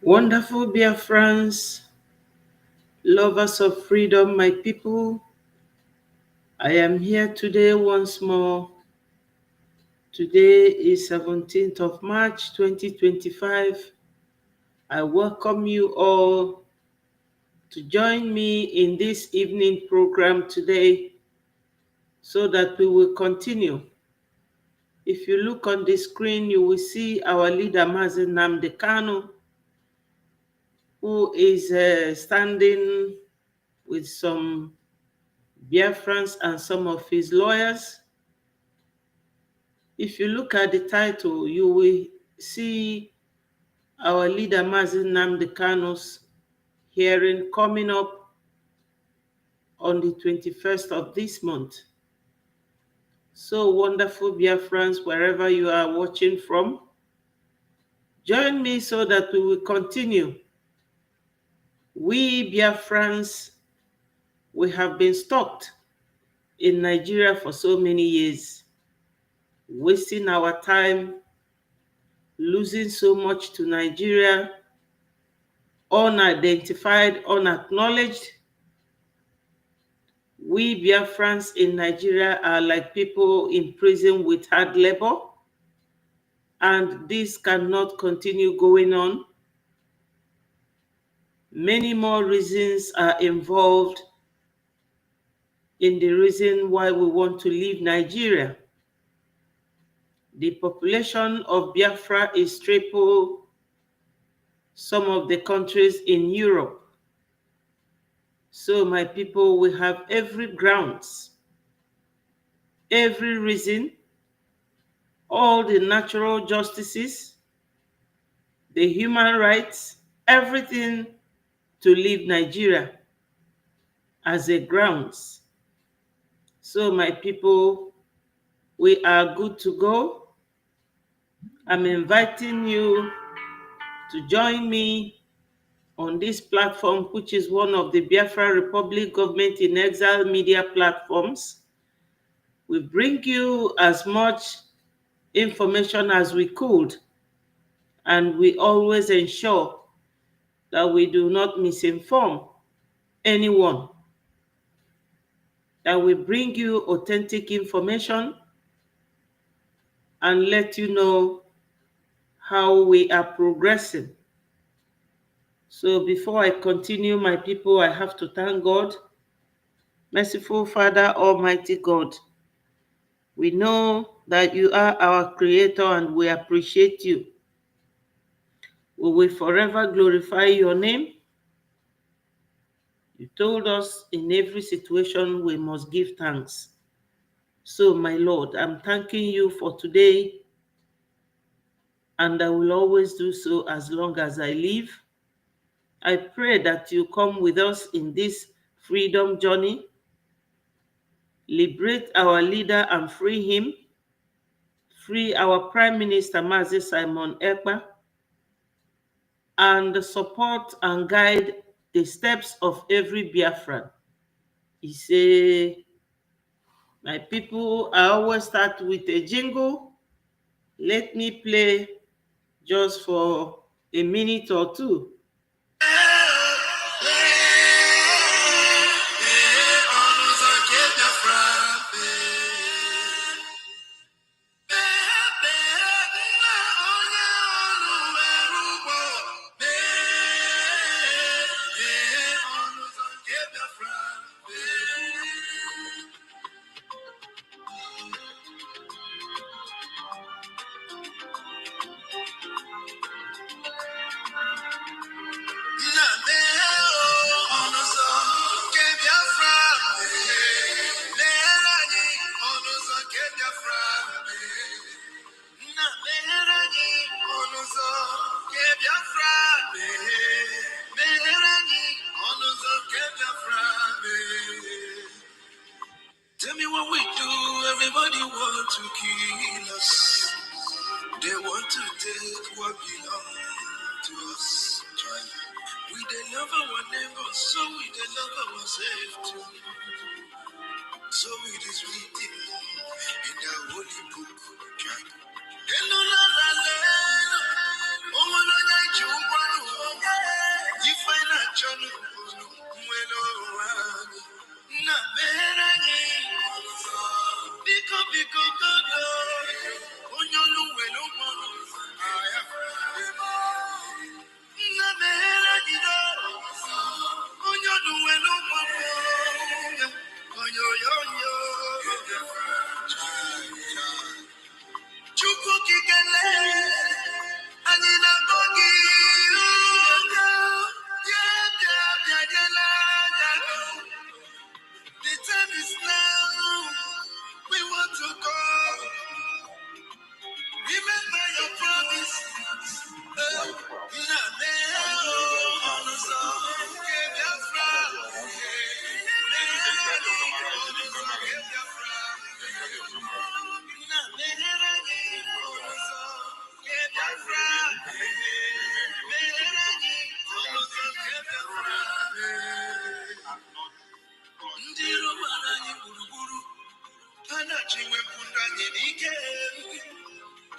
Wonderful Biafrans, lovers of freedom, my people. I am here today once more. Today is 17th of March 2025. I welcome you all to join me in this evening program today so that we will continue. If you look on the screen, you will see our leader, Mazi Nnamdi Kanu, who is standing with some Biafrans and some of his lawyers. If you look at the title, you will see our leader Mazi Nnamdi Kanu's hearing coming up on the 21st of this month. So wonderful, Biafrans, wherever you are watching from, join me so that we will continue. We Biafrans, we have been stuck in Nigeria for so many years, wasting our time, losing so much to Nigeria, unidentified, unacknowledged. We Biafrans in Nigeria are like people in prison with hard labor, and this cannot continue going on. Many more reasons are involved in the reason why we want to leave Nigeria. The population of Biafra is triple some of the countries in Europe. So my people, we have every grounds, every reason, all the natural justices, the human rights, everything to leave Nigeria as a grounds. So my people, we are good to go. I'm inviting you to join me on this platform, which is one of the Biafra Republic Government in Exile media platforms. We bring you as much information as we could, and we always ensure that we do not misinform anyone, that we bring you authentic information and let you know how we are progressing. So before I continue, my people, I have to thank God. Merciful Father, Almighty God, we know that you are our creator and we appreciate you. We will forever glorify your name. You told us in every situation we must give thanks. So, my Lord, I'm thanking you for today, and I will always do so as long as I live. I pray that you come with us in this freedom journey, liberate our leader and free him, free our Prime Minister, Mazi Simon Ekpa, and support and guide the steps of every Biafran. He say, my people, I always start with a jingle. Let me play just for a minute or two. Tell me what we do, everybody want to kill us. They want to take what belongs to us. We they love our neighbors, so we they love ourselves too. So it is written in the holy book.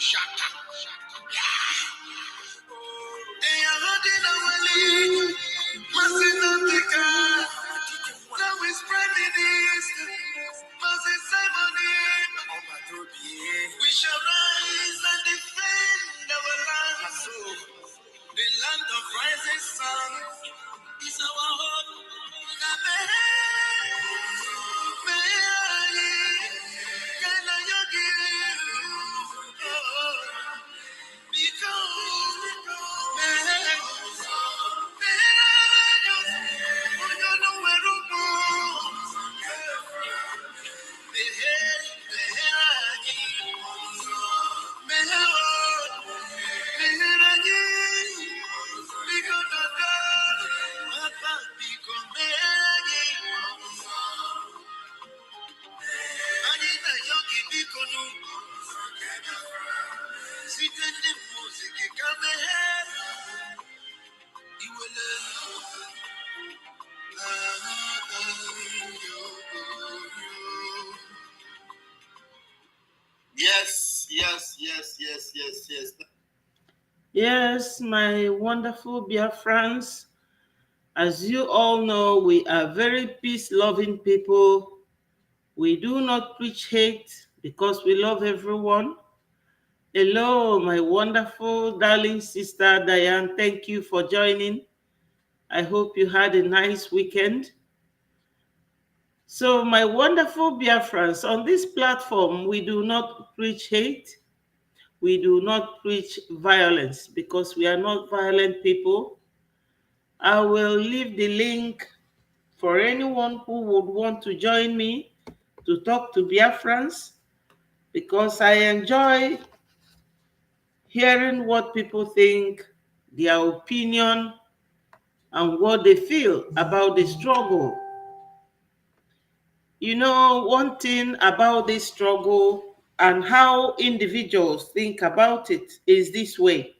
Shaka. They are holding our lead. Massive Africa. Now we spreading this. Massive Simony. We shall rise and defend our land. The land of rising sun is our hope. Yes, yes, yes, yes, yes, yes. Yes, my wonderful Biafrans. As you all know, we are very peace-loving people. We do not preach hate because we love everyone. Hello, my wonderful, darling sister Diane. Thank you for joining. I hope you had a nice weekend. So, my wonderful Biafrans, on this platform, we do not preach hate. We do not preach violence because we are not violent people. I will leave the link for anyone who would want to join me to talk to Biafrans because I enjoy hearing what people think, their opinion, and what they feel about the struggle. You know, one thing about this struggle and how individuals think about it is this way.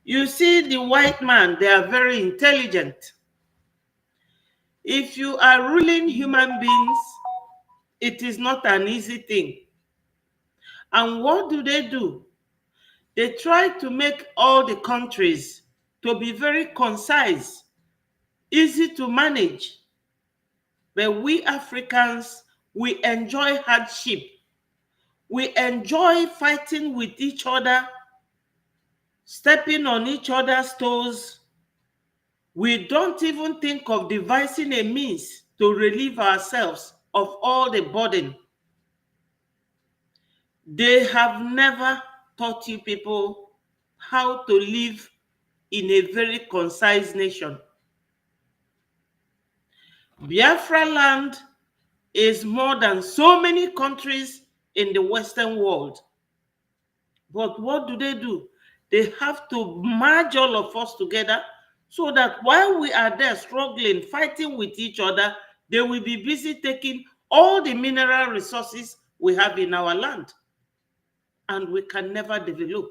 You see, the white man, they are very intelligent. If you are ruling human beings, it is not an easy thing. And what do? They try to make all the countries to be very concise, easy to manage. But we Africans, we enjoy hardship. We enjoy fighting with each other, stepping on each other's toes. We don't even think of devising a means to relieve ourselves of all the burden. They have never taught you people how to live in a very concise nation. Biafra land is more than so many countries in the Western world. But what do? They have to merge all of us together so that while we are there struggling, fighting with each other, they will be busy taking all the mineral resources we have in our land. And we can never develop.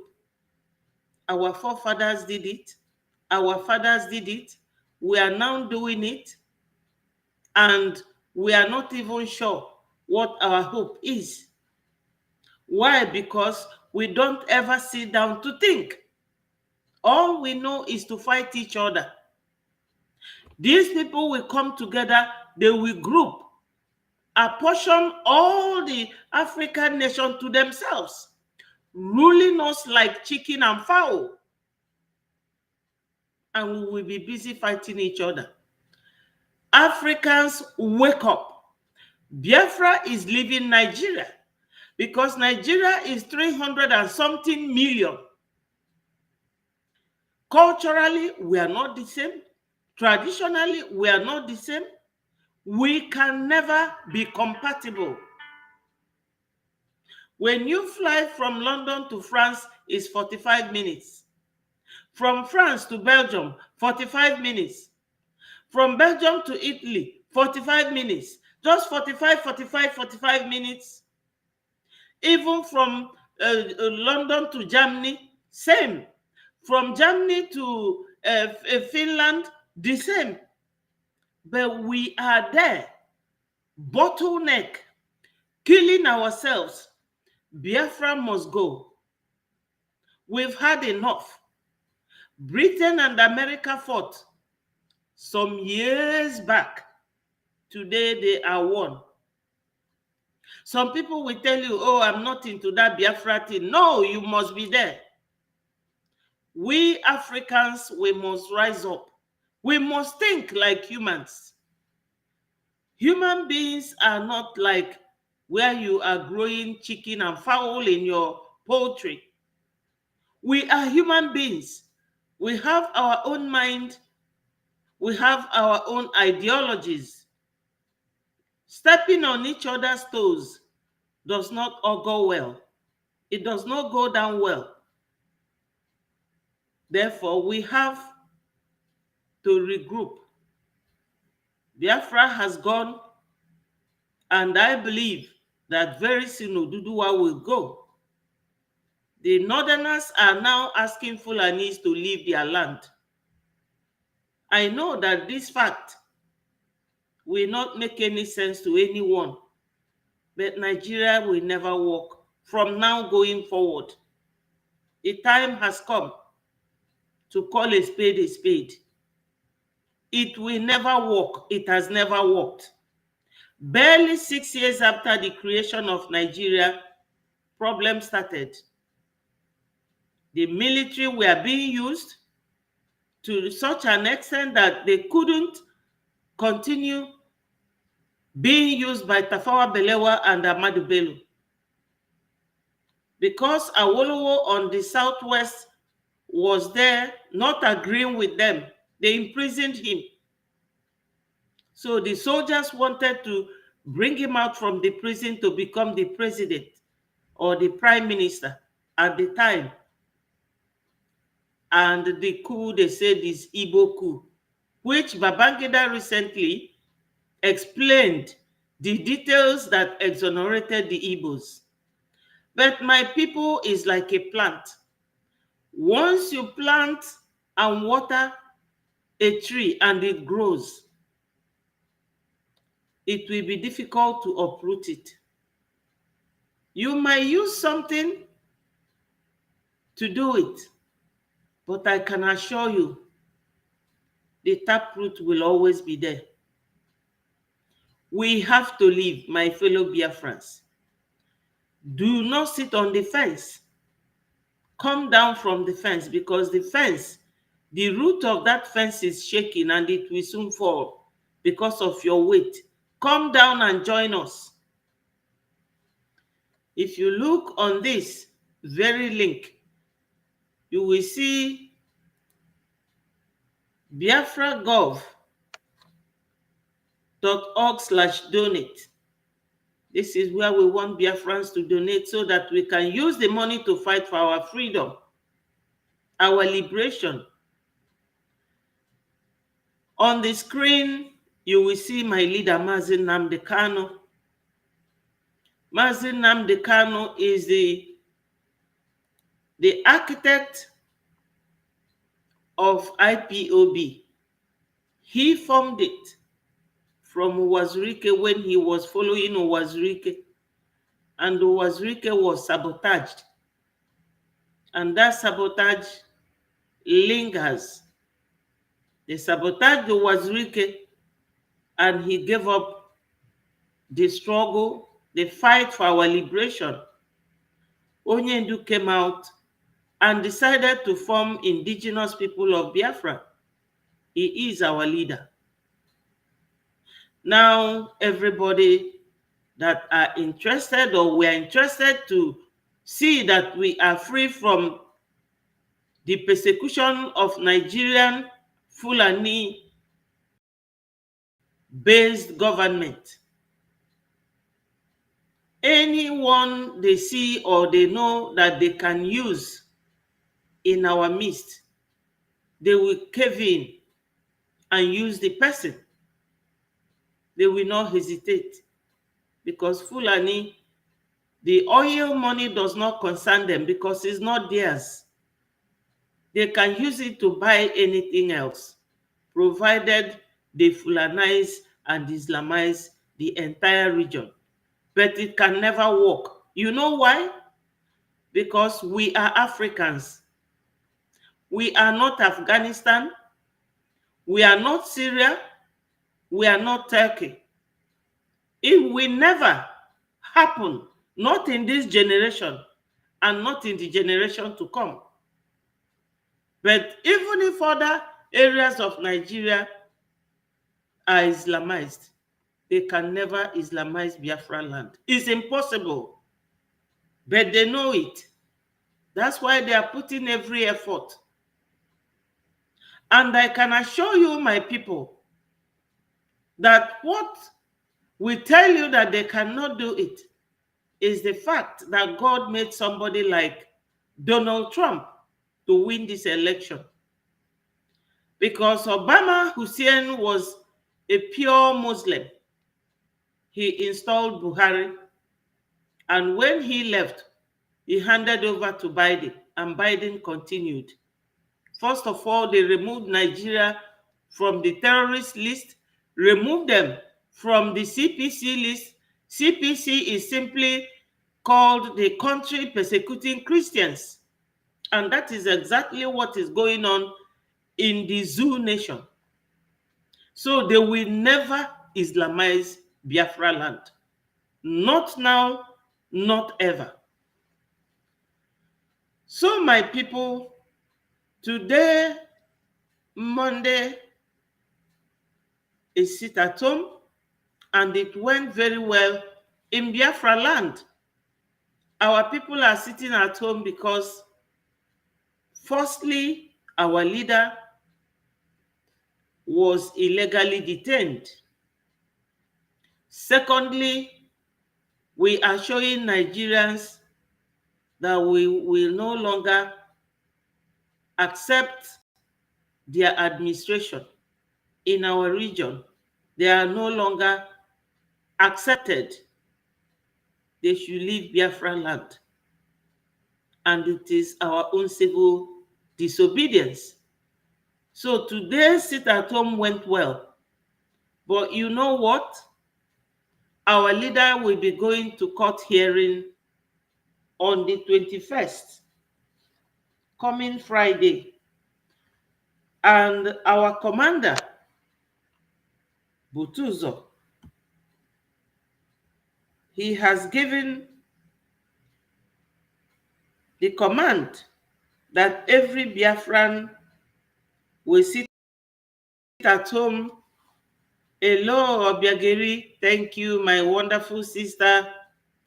Our forefathers did it. Our fathers did it. We are now doing it. And we are not even sure what our hope is. Why? Because we don't ever sit down to think. All we know is to fight each other. These people will come together, they will group, apportion all the African nations to themselves, ruling us like chicken and fowl. And we will be busy fighting each other. Africans, wake up. Biafra is leaving Nigeria because Nigeria is 300 and something million. Culturally, we are not the same. Traditionally, we are not the same. We can never be compatible. When you fly from London to France, it's 45 minutes. From France to Belgium, 45 minutes. From Belgium to Italy, 45 minutes. Just 45 minutes. Even from London to Germany, same. From Germany to Finland, the same. But we are there, bottleneck, killing ourselves, Biafra must go. We've had enough. Britain and America fought some years back. Today they are one. Some people will tell you, oh, I'm not into that Biafra thing. No, you must be there. We Africans, we must rise up. We must think like humans. Human beings are not like where you are growing chicken and fowl in your poultry. We are human beings. We have our own mind. We have our own ideologies. Stepping on each other's toes does not all go well. It does not go down well. Therefore, we have to regroup. Biafra has gone, and I believe that very soon Oduduwa will go. The northerners are now asking Fulanis to leave their land. I know that this fact will not make any sense to anyone, but Nigeria will never work from now going forward. The time has come to call a spade a spade. It will never work. It has never worked. Barely 6 years after the creation of Nigeria, problems started. The military were being used to such an extent that they couldn't continue being used by Tafawa Balewa and Ahmadu Bello. Because Awolowo on the southwest was there, not agreeing with them, they imprisoned him. So the soldiers wanted to bring him out from the prison to become the president or the prime minister at the time. And the coup, they said, is Igbo coup, which Babangida recently explained the details that exonerated the Igbos. But my people is like a plant. Once you plant and water a tree and it grows, it will be difficult to uproot it. You might use something to do it, but I can assure you the taproot will always be there. We have to live, my fellow Biafrans. Do not sit on the fence. Come down from the fence, because the fence, the root of that fence is shaking and it will soon fall because of your weight. Come down and join us. If you look on this very link, you will see biafragov.org/donate. This is where we want Biafrans to donate so that we can use the money to fight for our freedom, our liberation. On the screen, you will see my leader, Mazi Nnamdi Kanu. Mazi Nnamdi Kanu is the architect of IPOB. He formed it from Uwazurike when he was following Uwazurike, and Uwazurike was sabotaged. And that sabotage lingers. They sabotaged Uwazurike, and he gave up the struggle, the fight for our liberation. Onyendu came out and decided to form Indigenous People of Biafra. He is our leader. Now, everybody that are interested, or we are interested to see that we are free from the persecution of Nigerian Fulani-based government. Anyone they see or they know that they can use in our midst, they will cave in and use the person. They will not hesitate, because Fulani, the oil money does not concern them because it's not theirs. They can use it to buy anything else, provided they Fulanize and Islamize the entire region. But it can never work. You know why? because we are Africans. We are not Afghanistan. We are not Syria. We are not Turkey. It will never happen, not in this generation and not in the generation to come. But even if other areas of Nigeria are Islamized, they can never Islamize Biafra land. It's impossible, but they know it. That's why they are putting every effort. And I can assure you, my people, that what will tell you that they cannot do it is the fact that God made somebody like Donald Trump to win this election. Because Obama Hussein was a pure Muslim. He installed Buhari. And when he left, he handed over to Biden, and Biden continued. First of all, they removed Nigeria from the terrorist list, removed them from the CPC list. CPC is simply called the country persecuting Christians. And that is exactly what is going on in the Zoo nation. So they will never Islamize Biafra land. Not now, not ever. So my people, today, Monday, is sit at home, and it went very well in Biafra land. Our people are sitting at home because, firstly, our leader was illegally detained. Secondly, we are showing Nigerians that we will no longer accept their administration in our region. They are no longer accepted. They should leave Biafra land. And it is our own civil disobedience. So today's sit at home went well. But you know what? Our leader will be going to court hearing on the 21st, coming Friday. And our commander, Butuzo, he has given the command that every Biafran will sit at home. Hello, Obiageri. Thank you, my wonderful sister.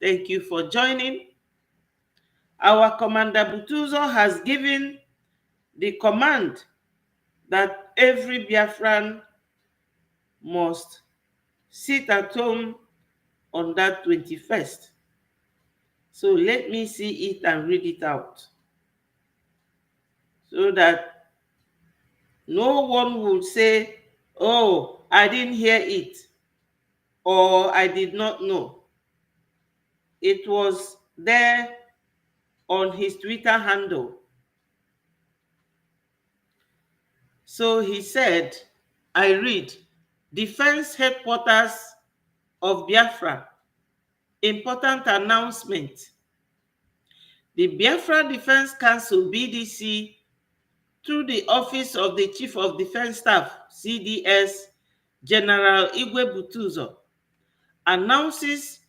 Thank you for joining. Our Commander Butuzo has given the command that every Biafran must sit at home on that 21st. So let me see it and read it out, so that no one will say, oh, I didn't hear it, or I did not know. It was there on his Twitter handle. So he said, I read, Defense Headquarters of Biafra, important announcement. The Biafra Defense Council, BDC, through the Office of the Chief of Defense Staff, CDS, General Igwe Butuzo, announces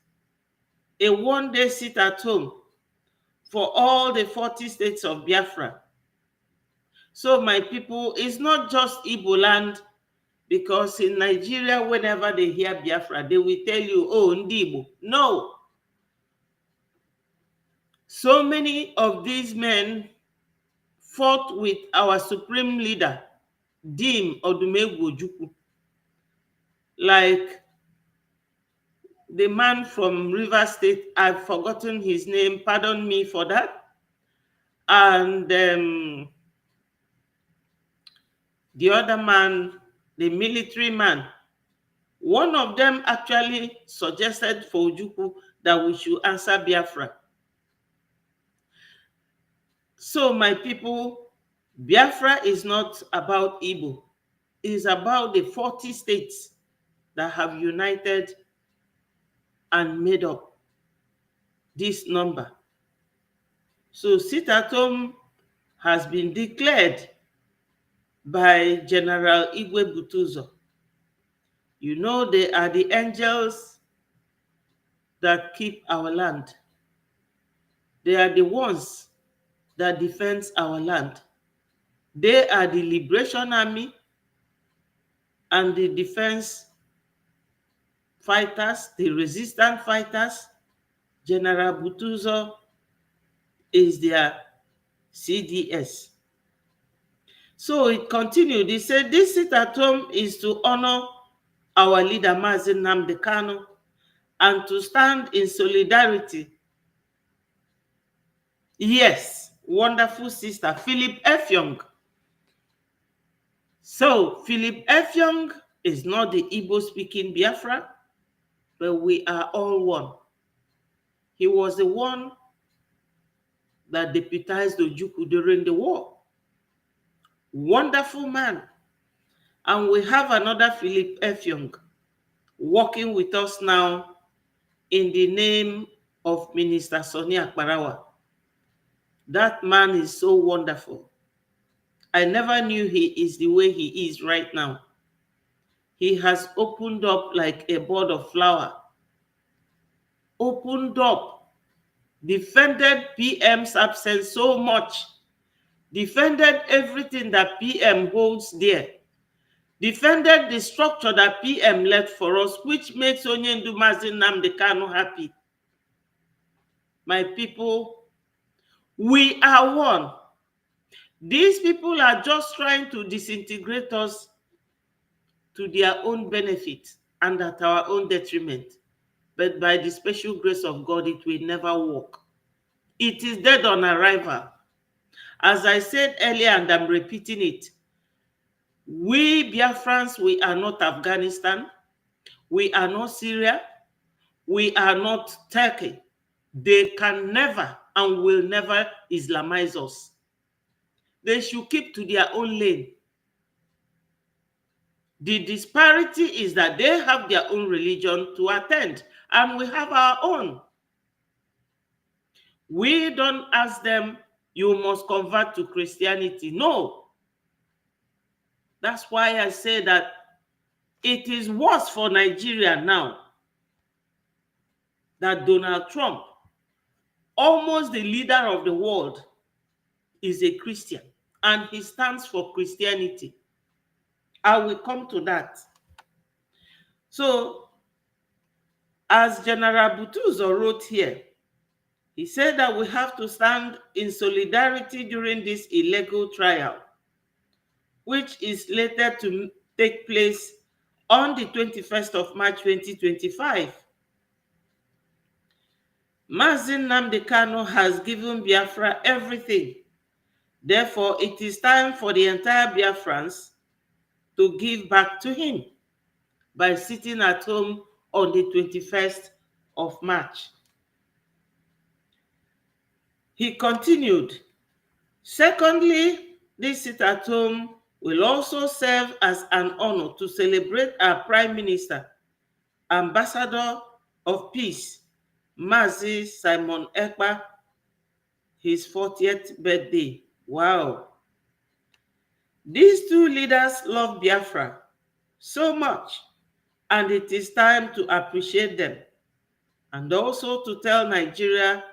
a one-day sit at home for all the 40 states of Biafra. So my people, it's not just Igbo land, because in Nigeria, whenever they hear Biafra, they will tell you, oh, Ndi Igbo. No. So many of these men fought with our supreme leader, Dim Odumegwu Ojukwu, like the man from Rivers State. I've forgotten his name, pardon me for that. And the other man, the military man, one of them actually suggested for Ojukwu that we should answer Biafra. So my people, Biafra is not about Igbo. It is about the 40 states that have united and made up this number. So sit at home has been declared by General Igwe Butuzo. You know, they are the angels that keep our land. They are the ones that defends our land. They are the Liberation Army and the defense fighters, the resistance fighters. General Butuzo is their CDS. So it continued. He said, this sit at home is to honor our leader, Mazi Nnamdi Kanu, and to stand in solidarity. Yes, wonderful sister, Philip Effiong. So Philip Effiong is not the Igbo-speaking Biafra, but we are all one. He was the one that deputized Ojukwu during the war. Wonderful man. And we have another Philip Effiong working with us now in the name of Minister Sonny Akparawa. That man is so wonderful. I never knew he is the way he is right now. He has opened up like a bud of flower. Opened up, defended PM's absence so much, defended everything that PM holds dear, defended the structure that PM left for us, which makes Onyendu Mazi Nnamdi Kanu happy. My people, we are one. These people are just trying to disintegrate us to their own benefit and at our own detriment. But by the special grace of God, it will never work. It is dead on arrival. As I said earlier, and I'm repeating it, we Biafrans, we are not Afghanistan, we are not Syria, we are not Turkey. They can never and will never Islamize us. They should keep to their own lane. The disparity is that they have their own religion to attend, and we have our own. We don't ask them, you must convert to Christianity. No. That's why I say that it is worse for Nigeria now that Donald Trump, almost the leader of the world, is a Christian, and he stands for Christianity. I will come to that. So, as General Butuzo wrote here, he said that we have to stand in solidarity during this illegal trial, which is slated to take place on the 21st of March 2025. Mazi Nnamdi Kanu has given Biafra everything. Therefore, it is time for the entire Biafrans to give back to him by sitting at home on the 21st of March. He continued, secondly, this sit at home will also serve as an honor to celebrate our Prime Minister, Ambassador of Peace, Mazi Simon Ekpa, his 40th birthday. Wow. These two leaders love Biafra so much, and it is time to appreciate them, and also to tell Nigeria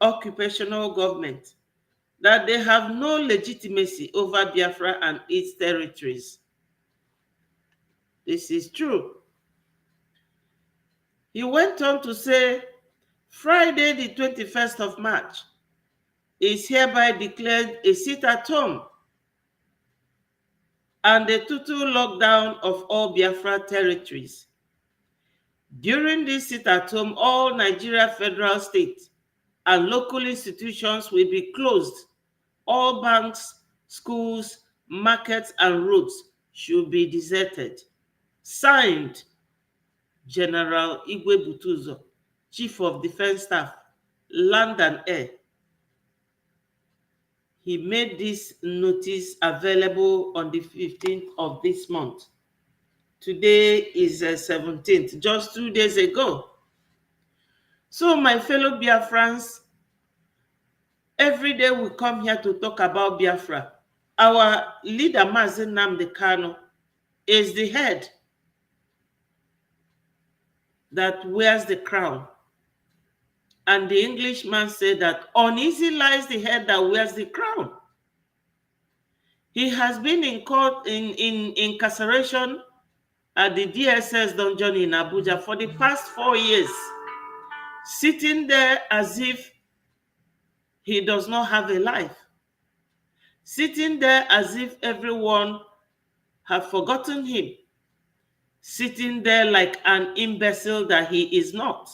occupational government that they have no legitimacy over Biafra and its territories. This is true. He went on to say, Friday the 21st of March is hereby declared a sit-at-home and a total lockdown of all Biafra territories. During this sit-at-home, all Nigeria federal, state, and local institutions will be closed. All banks, schools, markets, and roads should be deserted. Signed, General Igwe Butuzo, Chief of Defense Staff, Land and Air. He made this notice available on the 15th of this month. Today is the 17th, just 2 days ago. So, my fellow Biafrans, Every day we come here to talk about Biafra. Our leader, Mazi Nnamdi Kanu, is the head that wears the crown. And the Englishman said that uneasy lies the head that wears the crown. He has been in court in incarceration at the DSS dungeon in Abuja for the past 4 years, sitting there as if he does not have a life, sitting there as if everyone have forgotten him, sitting there like an imbecile that he is not.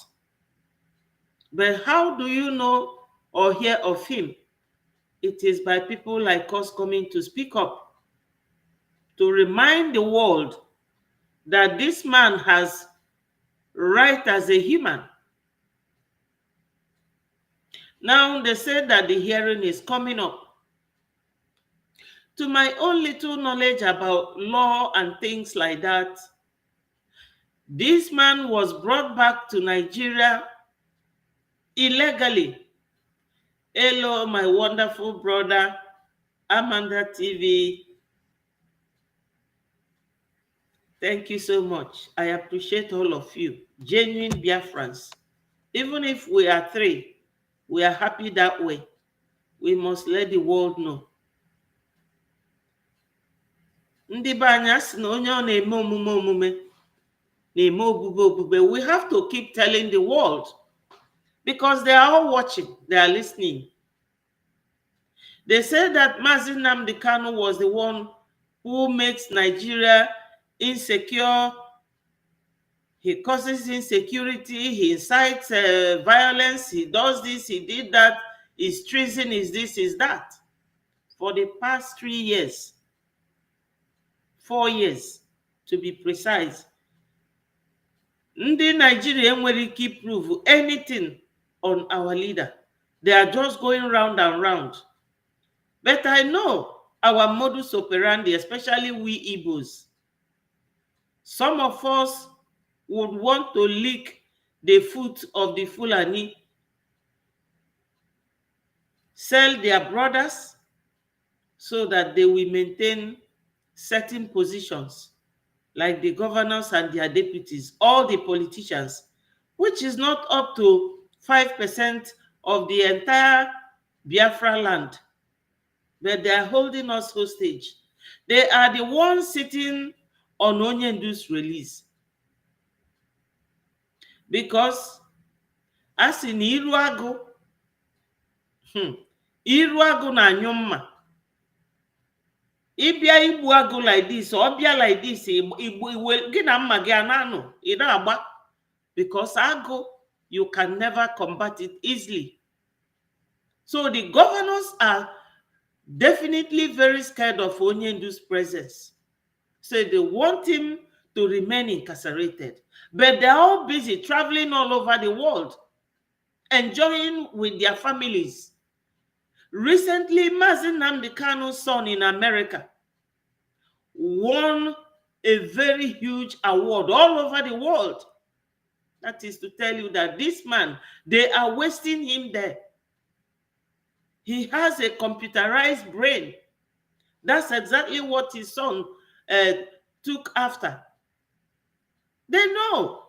But how do you know or hear of him? It is by people like us coming to speak up, to remind the world that this man has right as a human. Now they say that the hearing is coming up. To my own little knowledge about law and things like that, this man was brought back to Nigeria illegally. Hello, my wonderful brother, Amanda TV. Thank you so much. I appreciate all of you, genuine Biafrans. Even if we are three, we are happy that way. We must let the world know. Ndị be anyị asị na onye ọ na-eme omume omume na-eme obube obube. We have to keep telling the world because they are all watching, they are listening. They say that Mazi Nnamdi Kanu was the one who makes Nigeria insecure. He causes insecurity, he incites violence, he does this, he did that, his treason is this, is that. For the past 3 years, 4 years to be precise, ndị Nigeria enwere ike prove anything on our leader. They are just going round and round. But I know our modus operandi, especially we Igbos, some of us would want to lick the foot of the Fulani, sell their brothers so that they will maintain certain positions, like the governors and their deputies, all the politicians, which is not up to 5% of the entire Biafra land. But they are holding us hostage. They are the ones sitting on Onyendu's release. Because as in iru agụ na-anyụ mma. Ịbịa igbu agụ like this, or bịa like this, gị na mma gị ananụ, ị na-agba. Because agụ, you can never combat it easily. So the governors are definitely very scared of Onyendu's presence. So they want him to remain incarcerated. But they're all busy traveling all over the world, enjoying with their families. Recently, Mazi Nnamdi Kanu's son in America won a very huge award all over the world. That is to tell you that this man, they are wasting him there. He has a computerized brain. That's exactly what his son took after. They know.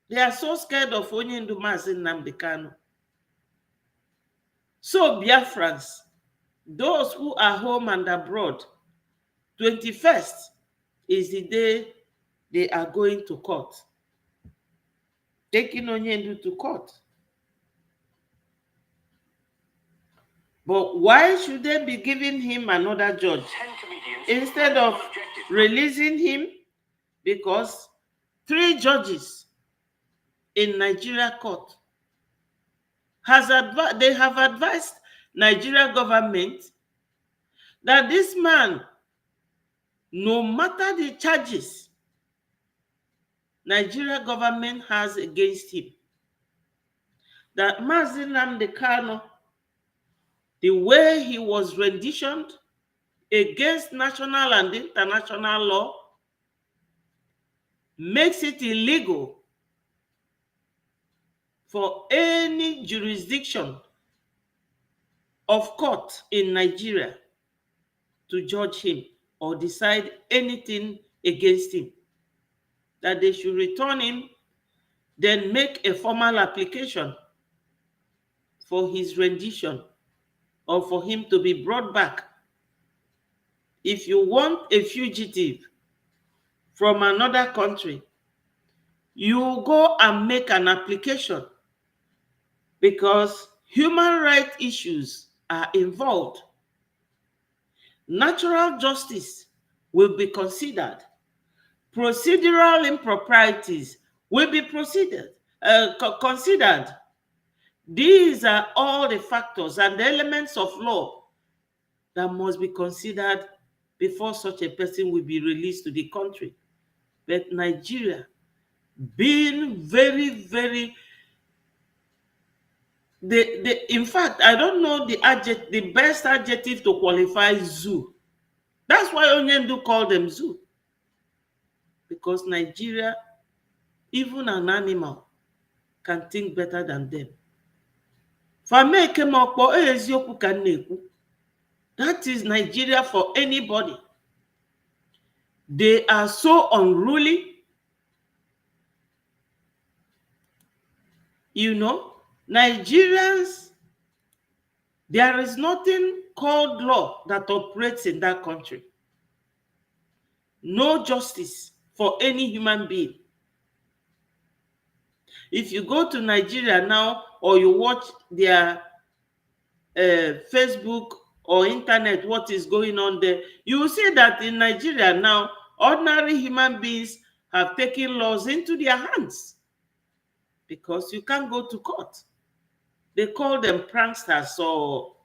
They are so scared of Onyendu Mazi Nnamdi Kanu. So Biafrans, those who are home and abroad, 21st is the day they are going to court, taking Onyendu to court. But why should they be giving him another judge instead of releasing him? Because 3 judges in Nigeria court they have advised Nigeria government that this man, no matter the charges Nigeria government has against him, that Mazi Nnamdi Kanu, the way he was renditioned against national and international law, makes it illegal for any jurisdiction of court in Nigeria to judge him or decide anything against him, that they should return him, then make a formal application for his rendition or for him to be brought back. If you want a fugitive from another country, you go and make an application, because human rights issues are involved. Natural justice will be considered. Procedural improprieties will be considered. These are all the factors and the elements of law that must be considered before such a person will be released to the country. But Nigeria, being very, very, in fact, I don't know the best adjective to qualify zoo. That's why Onyendu called them zoo. Because Nigeria, even an animal can think better than them. That is Nigeria for anybody. They are so unruly. You know, Nigerians, there is nothing called law that operates in that country. No justice for any human being. If you go to Nigeria now, or you watch their Facebook or internet, what is going on there, you will see that in Nigeria now, ordinary human beings have taken laws into their hands, because you can't go to court. They call them pranksters, or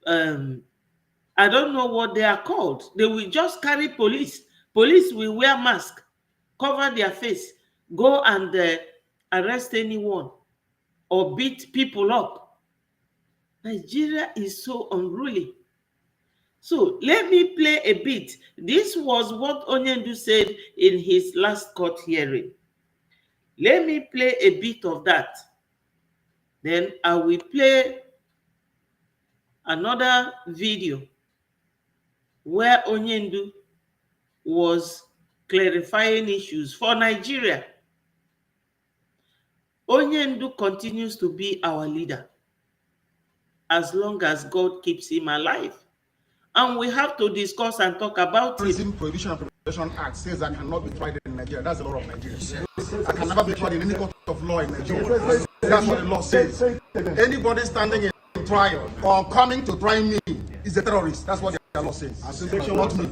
I don't know what they are called. They will just carry police. Police will wear mask, cover their face, go and arrest anyone or beat people up. Nigeria is so unruly. So let me play a bit. This was what Onyendu said in his last court hearing. Let me play a bit of that. Then I will play another video where Onyendu was clarifying issues for Nigeria. Onyendu continues to be our leader as long as God keeps him alive. And we have to discuss and talk about Prison Prohibition and Prevention Act says I cannot be tried in Nigeria. That's the law of Nigeria. I can never be tried in any court of law in Nigeria. That's what the law says. Anybody standing in trial or coming to try me is a terrorist. That's what the law says. Not me.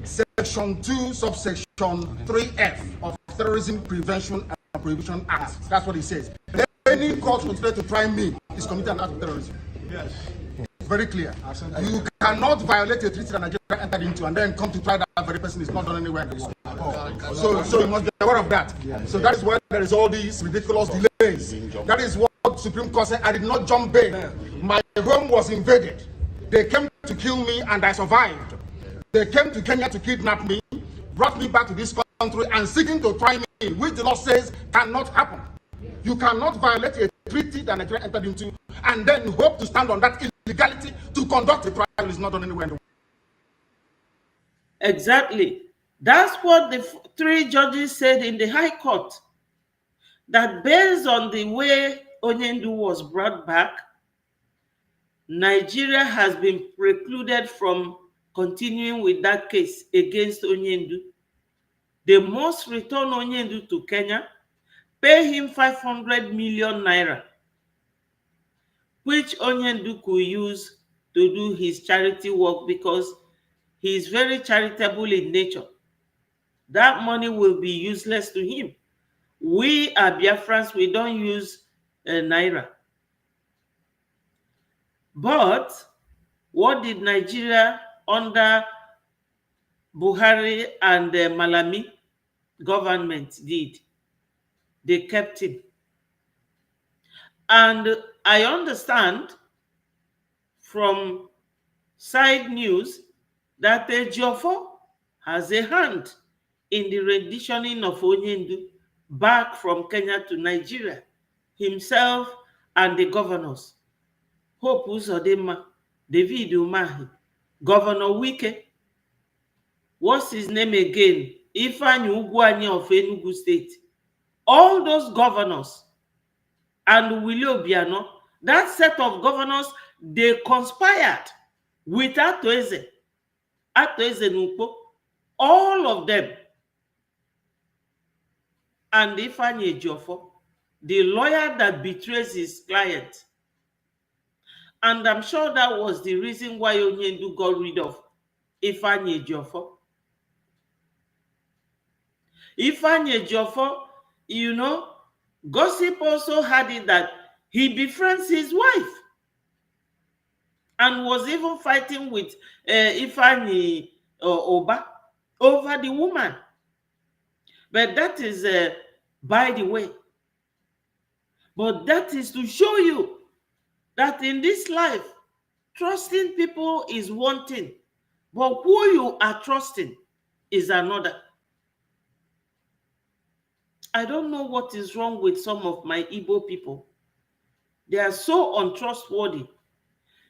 Section 2, subsection 3F of Terrorism Prevention and Prohibition Act. That's what it says. Any court considered to try me is committed an act of terrorism. Yes. Very clear. You cannot violate a treaty that Nigeria entered into and then come to try that very person is not done anywhere in the world. So you must be aware of that. So that is why there is all these ridiculous delays. That is what Supreme Court said. I did not jump bail. My home was invaded. They came to kill me and I survived. They came to Kenya to kidnap me, brought me back to this country and seeking to try me, which the law says cannot happen. You cannot violate a treaty that Nigeria entered into and then hope to stand on that illegality to conduct a trial is not done anywhere in the world. Exactly. That's what the three judges said in the High Court. That based on the way Onyendu was brought back, Nigeria has been precluded from continuing with that case against Onyendu. They must return Onyendu to Kenya, pay him 500 million naira, which Onyendu could use to do his charity work, because he is very charitable in nature. That money will be useless to him. We are Biafrans, we don't use naira. But what did Nigeria under Buhari and the Malami government did? They kept him. And I understand from side news that Ejiofor has a hand in the renditioning of Onyendu back from Kenya to Nigeria, himself and the governors. Hope Uzodinma, David Umahi, Governor Wike, what's his name again? Ifeanyi Ugwuanyi of Enugu State. All those governors and Willie Obiano, that set of governors, they conspired with Atoeze Nukpo, all of them. And Ifeanyi Ejiofor, the lawyer that betrays his client. And I'm sure that was the reason why Onyendu got rid of Ifeanyi Ejiofor. Ifeanyi Ejiofor, you know, gossip also had it that he befriends his wife and was even fighting with Ifeanyi Oba over the woman. But that is by the way. But that is to show you that in this life, trusting people is one thing, but who you are trusting is another. I don't know what is wrong with some of my Igbo people. They are so untrustworthy.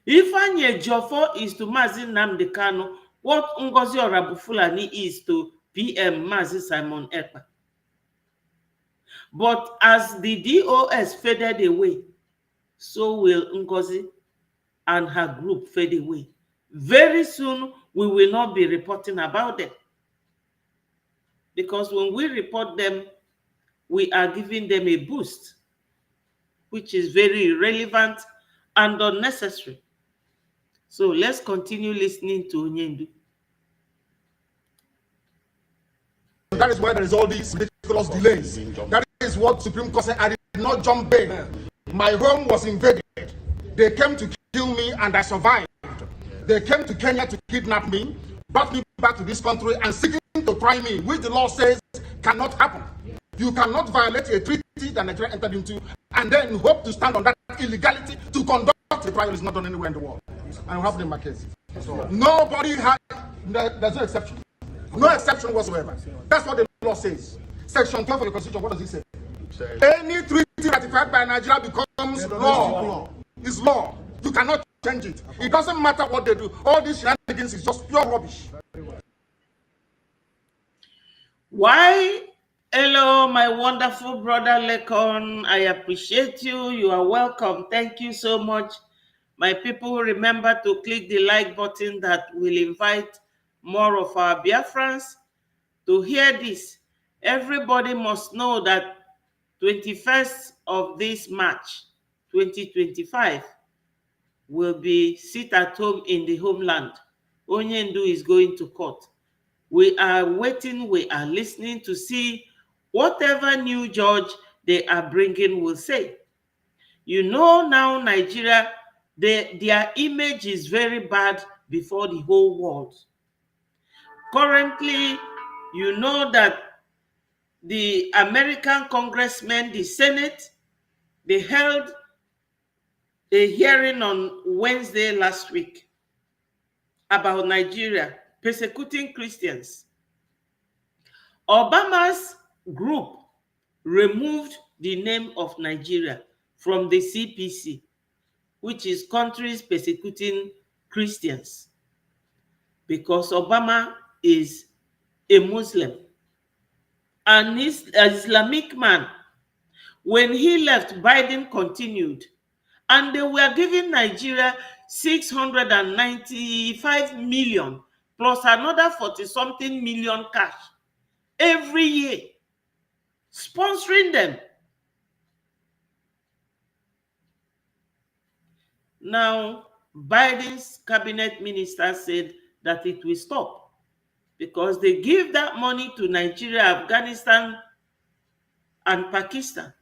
Ifeanyi Ejiofor is to Mazi Nnamdi Kanu what Ngozi Orabufulani is to PM Mazi Simon Ekpa. But as the DOS faded away, so will Ngozi and her group fade away. Very soon, we will not be reporting about them. Because when we report them, we are giving them a boost, which is very irrelevant and unnecessary. So let's continue listening to Onyendu. That is why there is all these ridiculous delays. That is what Supreme Court said. I did not jump bail. My home was invaded. They came to kill me and I survived. They came to Kenya to kidnap me, brought me back to this country and seeking to try me, which the law says cannot happen. You cannot violate a treaty that Nigeria entered into and then hope to stand on that illegality to conduct a trial. Is not done anywhere in the world. I have in my case. Nobody had, there's no exception. No exception whatsoever. That's what the law says. Section 12 of the Constitution, what does it say? Any treaty ratified by Nigeria becomes law. It's law. You cannot change it. It doesn't matter what they do. All these shenanigans is just pure rubbish. Why? Hello, my wonderful brother Lekon. I appreciate you. You are welcome. Thank you so much. My people, remember to click the like button that will invite more of our Biafrans to hear this. Everybody must know that 21st of this March, 2025, will be sit at home in the homeland. Onyendu is going to court. We are waiting, we are listening to see whatever new judge they are bringing will say. You know now Nigeria, their image is very bad before the whole world. Currently, you know that the American congressmen, the Senate, they held a hearing on Wednesday last week about Nigeria persecuting Christians. Obama's group removed the name of Nigeria from the CPC, which is countries persecuting Christians, because Obama is a Muslim. An Islamic man. When he left, Biden continued, and they were giving Nigeria 695 million plus another 40-something million cash every year, sponsoring them. Now, Biden's cabinet minister said that it will stop because they give that money to Nigeria, Afghanistan, and Pakistan,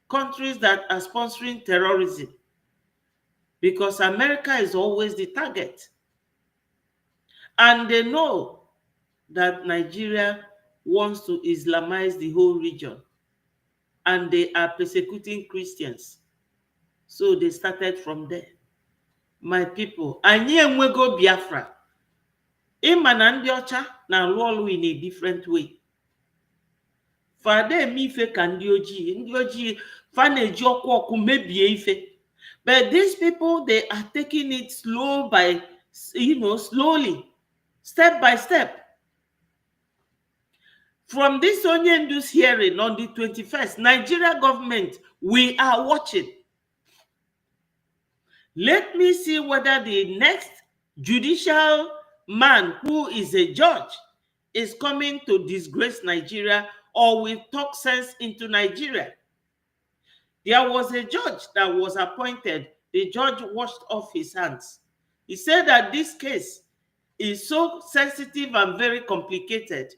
countries that are sponsoring terrorism, because America is always the target. And they know that Nigeria wants to Islamize the whole region, and they are persecuting Christians. So they started from there. My people, anyị enwego Biafra. Ịma na ndị ọcha na-alụ ọlụ in a different way. Fada eme ife ka ndị ojii fa na-eji ọkụ mebie ife. But these people, they are taking it slowly, step by step. From this Onyendu's hearing on the 21st, Nigeria government, we are watching. Let me see whether the next judicial man who is a judge is coming to disgrace Nigeria or will talk sense into Nigeria. There was a judge that was appointed. The judge washed off his hands. He said that this case is so sensitive and very complicated.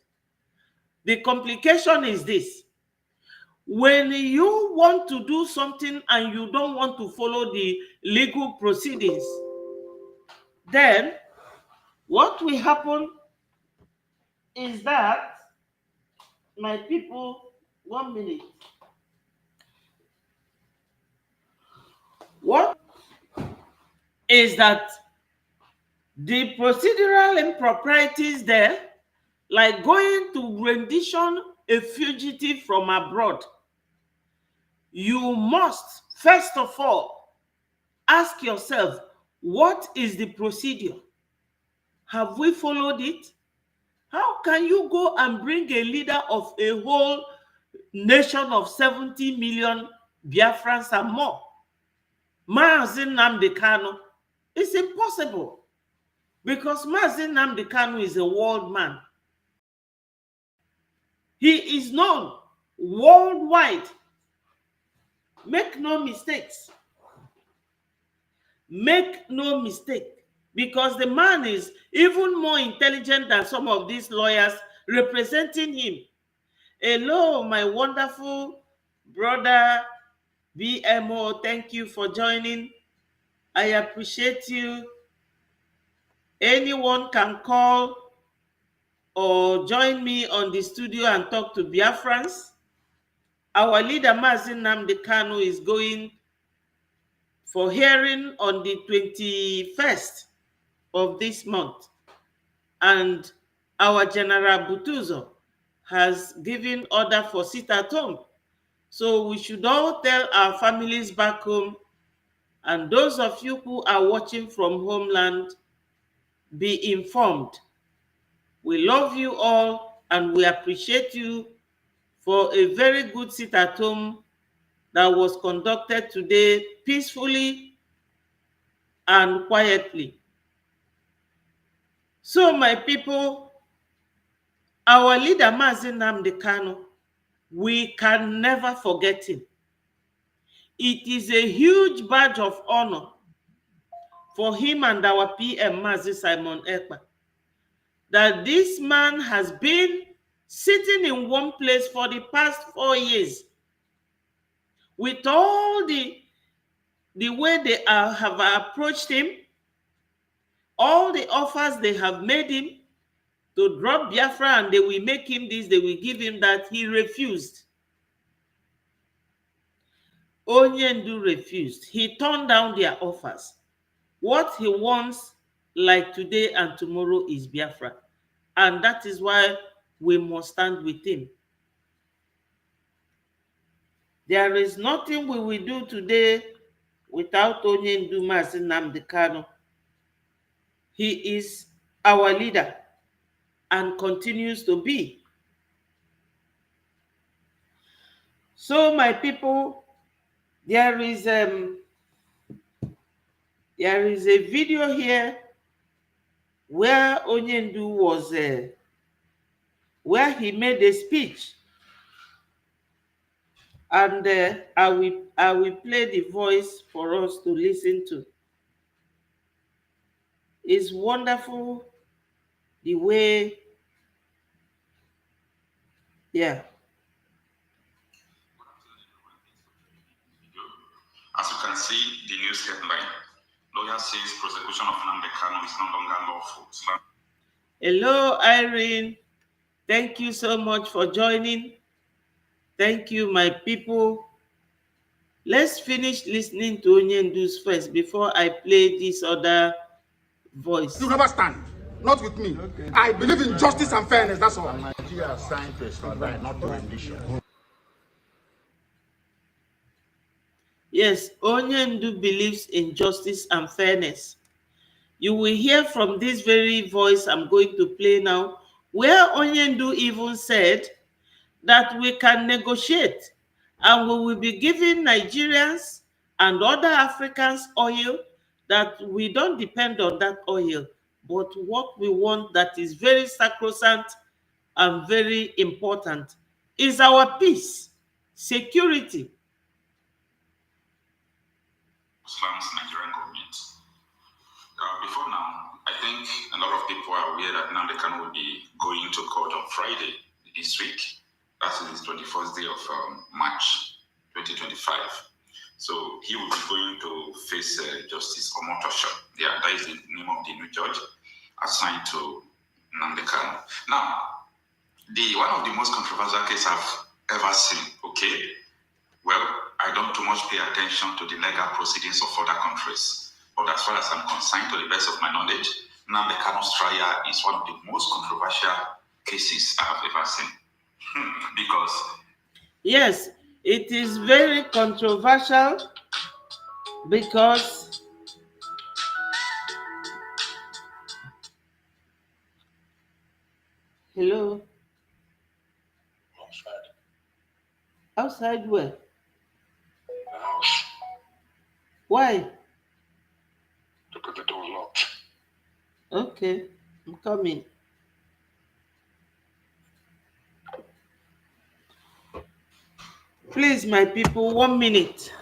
The complication is this: when you want to do something and you don't want to follow the legal proceedings, then what will happen is that, my people, 1 minute. What is that the procedural improprieties there, like going to rendition a fugitive from abroad, you must first of all ask yourself, what is the procedure? Have we followed it? How can you go and bring a leader of a whole nation of 70 million Biafrans and more, Mazi Nnamdi Kanu? It's impossible, because Mazi Nnamdi Kanu is a world man. He is known worldwide. Make no mistakes. Make no mistake, because the man is even more intelligent than some of these lawyers representing him. Hello, my wonderful brother BMO. Thank you for joining. I appreciate you. Anyone can call or join me on the studio and talk to Biafrans. Our leader, Mazi Nnamdi Kanu, is going for hearing on the 21st of this month. And our General Butuzo has given order for sit at home. So we should all tell our families back home, and those of you who are watching from homeland, be informed. We love you all and we appreciate you for a very good sit at home that was conducted today peacefully and quietly. So, my people, our leader Mazi Nnamdi Kanu, we can never forget him. It is a huge badge of honor for him and our PM, Mazi Simon Ekpa, that this man has been sitting in one place for the past 4 years with all the way they have approached him, all the offers they have made him to drop Biafra, and they will make him this, they will give him that. He refused. Onyendu refused. He turned down their offers. What he wants, like today and tomorrow, is Biafra. And that is why we must stand with him. There is nothing we will do today without Onyendu Mazi Nnamdi Kanu. He is our leader and continues to be. So, my people, there is a video here where Onyendu was, where he made a speech, and I will play the voice for us to listen to. It's wonderful the way, yeah. As you can see, the news headline: lawyer says prosecution of Nnamdi Kanu is no longer lawful. Hello, Irene. Thank you so much for joining. Thank you, my people. Let's finish listening to Onyendu's first before I play this other voice. You never stand. Not with me. Okay. I believe in justice and fairness, that's all. Nigeria signed to extradite, not to rendition. Yes, Onyendu believes in justice and fairness. You will hear from this very voice I'm going to play now, where Onyendu even said that we can negotiate and we will be giving Nigerians and other Africans oil, that we don't depend on that oil, but what we want that is very sacrosanct and very important is our peace, security. Islam's Nigerian government. Before now, I think a lot of people are aware that Nnamdi Kanu will be going to court on Friday this week. That is the 21st day of March 2025. So he will be going to face Justice Omotosho. Yeah, that is the name of the new judge assigned to Nnamdi Kanu. Now, one of the most controversial cases I've ever seen, okay? Well, I don't too much pay attention to the legal proceedings of other countries. But as far as I'm concerned, to the best of my knowledge, Nnamdi Kanu's trial is one of the most controversial cases I have ever seen. Because yes, it is very controversial because hello, outside where? The house. Why? Because the door locked. Okay, I'm coming. Please, my people, 1 minute.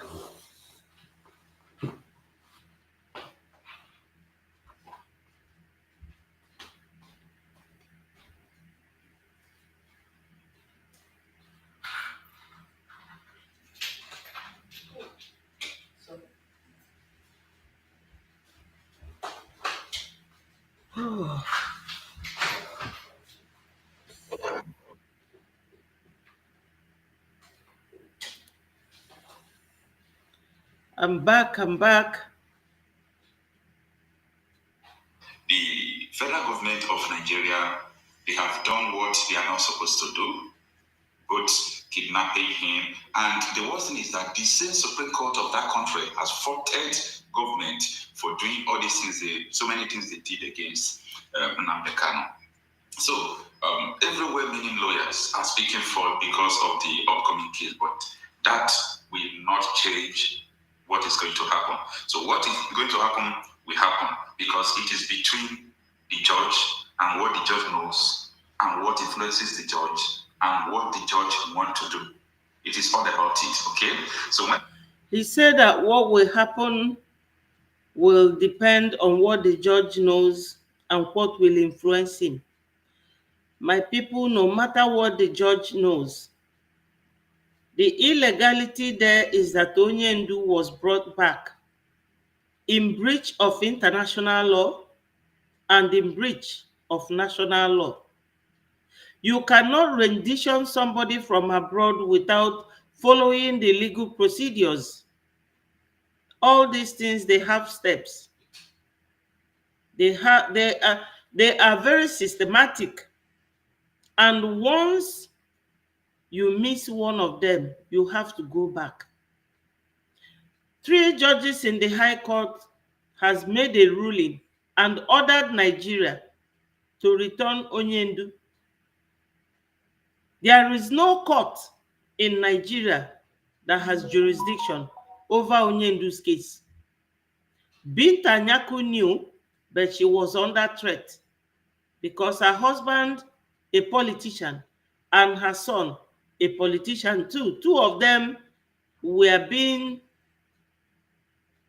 I'm back. the federal government of Nigeria, they have done what they are not supposed to do, both kidnapping him, and the worst thing is that the same Supreme Court of that country has faulted government for doing all these things, so many things they did against Nnamdi Kanu. So everywhere many lawyers are speaking for because of the upcoming case, but that will not change what is going to happen. So what is going to happen will happen because it is between the judge and what the judge knows and what influences the judge and what the judge wants to do. It is all about it, okay? So when He said that what will happen will depend on what the judge knows and what will influence him. My people, no matter what the judge knows, the illegality there is that Onyendu was brought back in breach of international law and in breach of national law. You cannot rendition somebody from abroad without following the legal procedures. All these things, they have steps. They are very systematic. And once you miss one of them, you have to go back. 3 judges in the High Court has made a ruling and ordered Nigeria to return Onyendu. There is no court in Nigeria that has jurisdiction over Onyendu's case. Binta Nyako knew, but she was under threat because her husband, a politician, and her son, a politician too. 2 of them were being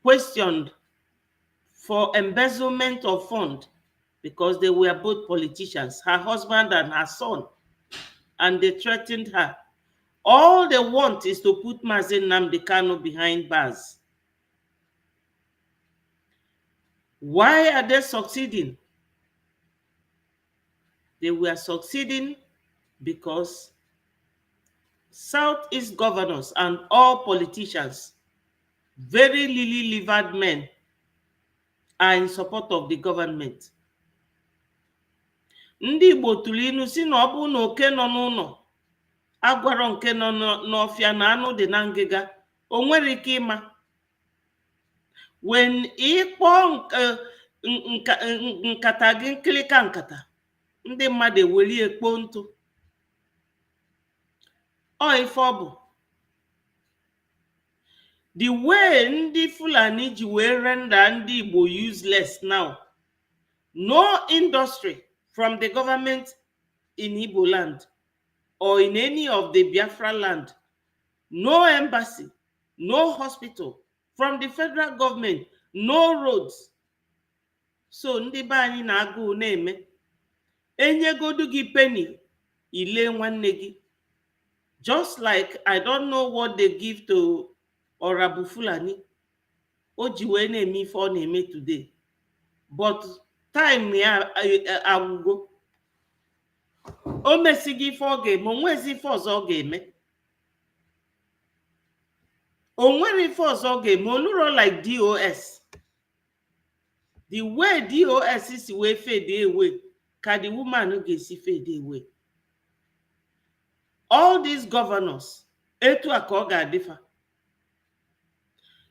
questioned for embezzlement of fund because they were both politicians, her husband and her son, and they threatened her. All they want is to put Mazi Nnamdi Kanu behind bars. Why are they succeeding? They were succeeding because Southeast governors and all politicians, very lily-livered men, are in support of the government. Ndị Igbo tụrụ inu si na ọ bụ na oke nọ n'ụlọ agwaro nke nọ n'ọfịa na anụ dị na ngịga, o nwere ike ịma. when ịkpọ nkata gị nkịlịka nkata, ndị mmadụ eweli ekpo ntụ. Ọ ife ọ bụ. The way ndị Fulani ji wee render ndị Igbo useless now, no industry from the government in Igbo land or in any of the Biafra land, no embassy, no hospital from the federal government, no roads. So ndị be anyị na-agụ na-eme, enyegodu gị penny, ile nwanne gị. Just like I don't know what they give to Orabu Fulani, o ji wee na-eme ife ọ na-eme today, but time ya agwụgo. O mesighị ife ọ ga-eme, onwezi ife ọzọ ọ ga-eme. Onwere ife ọzọ ọ ga-eme, oluro like DOS. The way DOS si wee fade away, ka the woman ga-esi fade away. All these governors, etu a ka ọ ga-adịfa.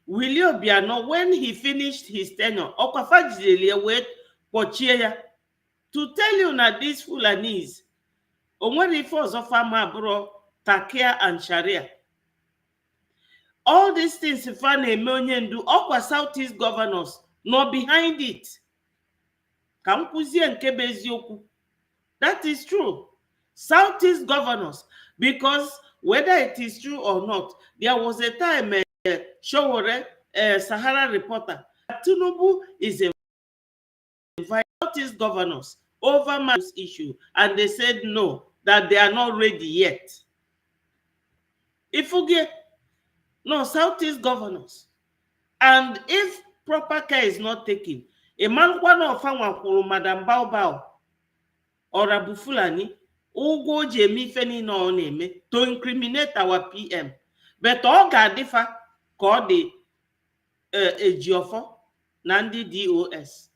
Willie Obiano, when he finished his tenure, ọkwafa jidere wee kpọchie ya. To tell you na these Fulanis, onwere ife ọzọ fama abụrụ Takia and Sharia. All these things fa na-eme onye ndu, ọkwa Southeast governors nọ behind it. Ka m kwuzie nke bụ eziokwu. That is true. Southeast governors, because whether it is true or not, there was a time Showore, Sahara reporter, Tinubu is invited Southeast governors over this issue, and they said no, that they are not ready yet. If you get no Southeast governors, and if proper care is not taken, a man one of Madam Baobao or Abu Fulani, Ugo Jemi Feni no name to incriminate our PM. But all Gadifa called the Ejiofo Nandi DOS.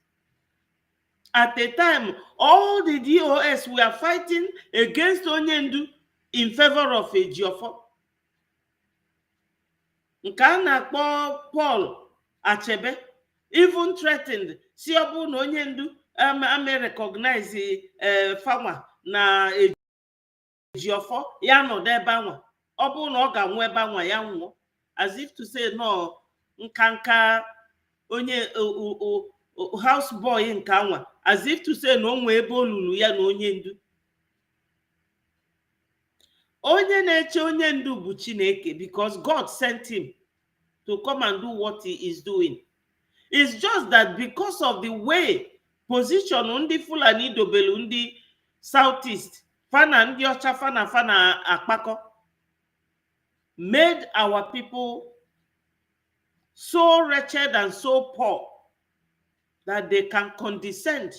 At the time, all the DOS were fighting against Onyendu in favor of Ejiofo. Nkana Paul Achebe even threatened, si obu na Onyendu ame recognize farmer na Ejiofo ya no de banwa. Obu na ọ ga-nwe ebe anwa ya nwụọ, as if to say no, nkanka onye house boy nke anwa, as if to say no nwe ebe olulu ya na onye ndu. Onye na-eche onye ndu bụ Chineke, because God sent him to come and do what he is doing. It's just that because of the way position ndị Fulani dobelu ndị Southeast, fana ndị ọcha fana akpakọ, made our people so wretched and so poor that they can condescend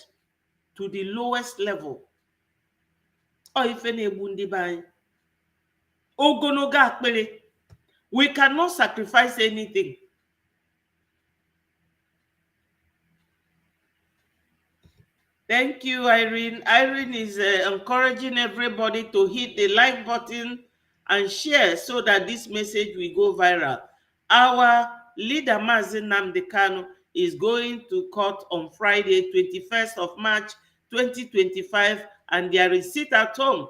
to the lowest level. Or if any bundi by ogonoga akpere, we cannot sacrifice anything. Thank you, Irene. Irene is encouraging everybody to hit the like button and share so that this message will go viral. Our leader, Mazi Nnamdi Kanu, is going to court on Friday, 21st of March, 2025, and there is sit at home.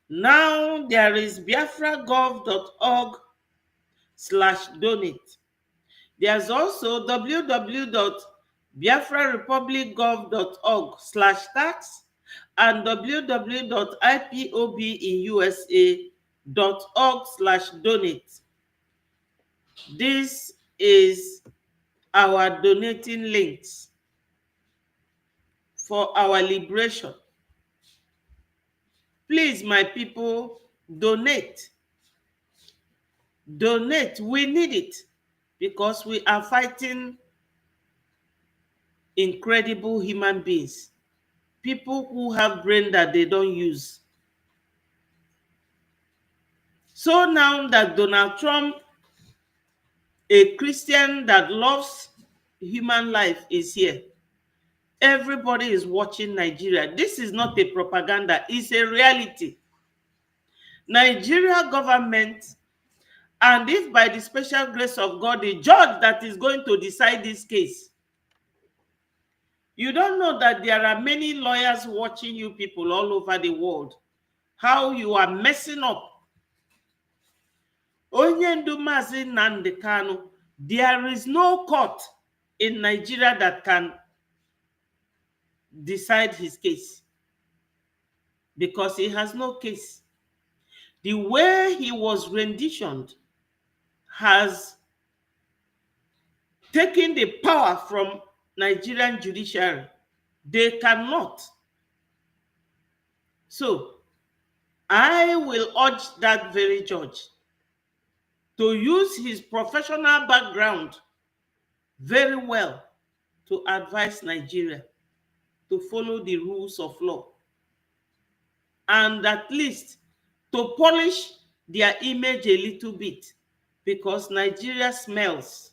Now there is biafragov.org/donate. There's also www.biafrarepublicgov.org/tax and www.ipobiniusa.org/donate. This is our donating links for our liberation. Please, my people, donate. Donate. We need it because we are fighting incredible human beings, people who have brain that they don't use. So now that Donald Trump, a Christian that loves human life, is here, everybody is watching Nigeria. This is not a propaganda, it's a reality. Nigeria government And if by the special grace of God, the judge that is going to decide this case, you don't know that there are many lawyers watching you people all over the world, how you are messing up. Onye ndu Mazi Nnamdi Kanu, there is no court in Nigeria that can decide his case because he has no case. The way he was renditioned has taken the power from Nigerian judiciary. They cannot. So I will urge that very judge to use his professional background very well to advise Nigeria to follow the rules of law and at least to polish their image a little bit, because Nigeria smells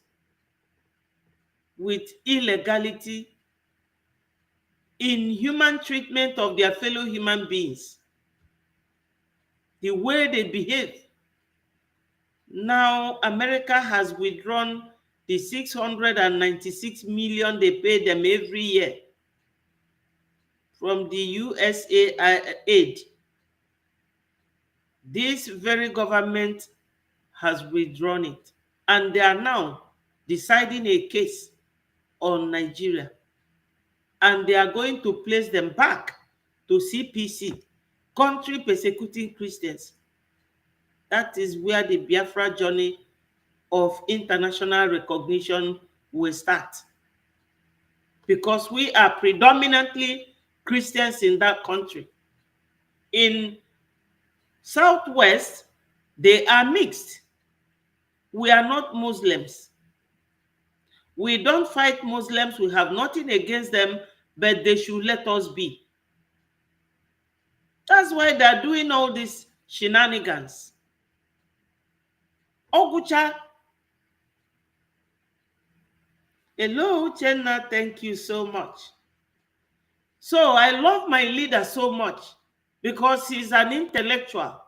with illegality, inhuman treatment of their fellow human beings, the way they behave. Now, America has withdrawn the 696 million they pay them every year from the USA aid. This very government has withdrawn it, and they are now deciding a case on Nigeria, and they are going to place them back to CPC, Country Persecuting Christians. That is where the Biafra journey of international recognition will start, because we are predominantly Christians in that country. In Southwest, they are mixed. We are not Muslims. We don't fight Muslims. We have nothing against them, but they should let us be. That's why they're doing all these shenanigans. Ogucha. Hello, Chenna. Thank you so much. So I love my leader so much because he's an intellectual.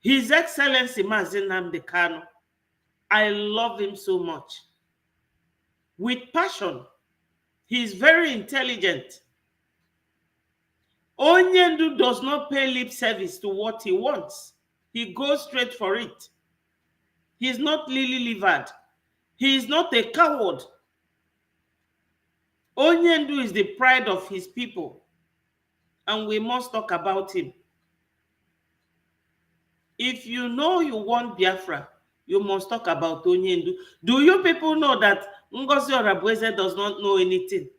His Excellency Mazi Nnamdi Kanu. I love him so much. With passion. He's very intelligent. Onyendu does not pay lip service to what he wants. He goes straight for it. He's not lily-livered. He is not a coward. Onyendu is the pride of his people, and we must talk about him. If you know you want Biafra, you must talk about Onyendu. Do you people know that Ngozi Orabueze does not know anything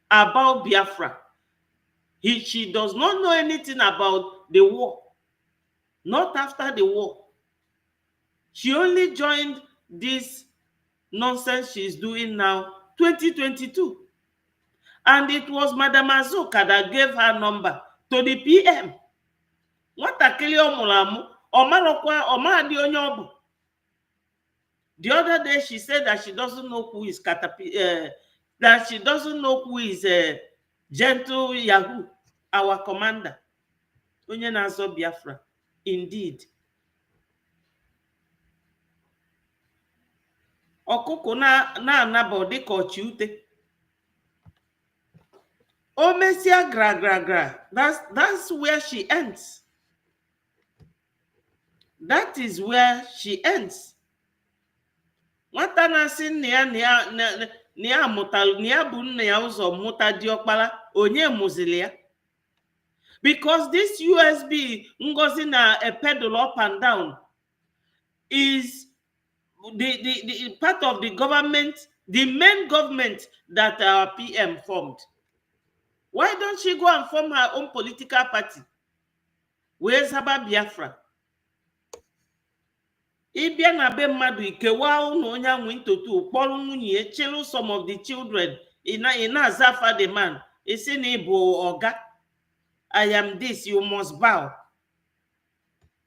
about Biafra? She does not know anything about the war. Not after the war. She only joined this nonsense she's doing now, 2022. And it was Madam Azuka that gave her number to the PM. Nwatakịrị ọ mụrụ amụ, ọ marọkwa, ọ mahadị onye ọ bụ. The other day she said that she doesn't know who is that she doesn't know who is Gentle Yahoo, our commander. Onye na-azọ Biafra. Indeed. Ọkụkụ na-anabọ dịka ọchị ute. O mesia gra gra gra. That's where she ends. That is where she ends. Nwata na-asị nne ya mụtalụ, na ya bụ nne ya ụzọ mụta diọkpara, onye mụzili ya. Because this USB Ngozi na a pedal up and down is the part of the government, the main government that our PM formed. Why don't she go and form her own political party? Where's Haba Biafra? Ibia na be mmadụ ikewa ụnụ onye anwụ ntotu kpọrọ nwunye chelu some of the children na-azafa the man isi na ịbụ ọga. I am this, you must bow.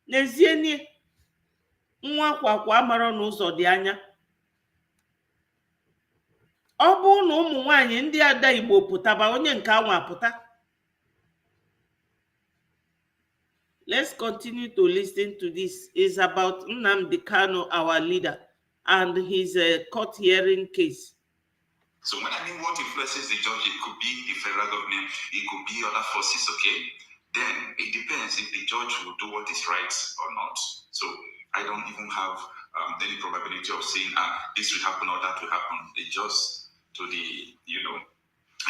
N'ezie ni nwa akwakwa amara n'ụzọ dị anya. Ọ bụ na ụmụ nwanyị ndị ada Igbo pụtaba onye nke anwa apụta. Let's continue to listen to this. It's about Nnamdi Kanu, our leader, and his court hearing case. So when I mean what influences the judge, it could be the federal government, it could be other forces, okay? Then it depends if the judge will do what is right or not. So I don't even have any probability of saying, this will happen or that will happen. It's just to the,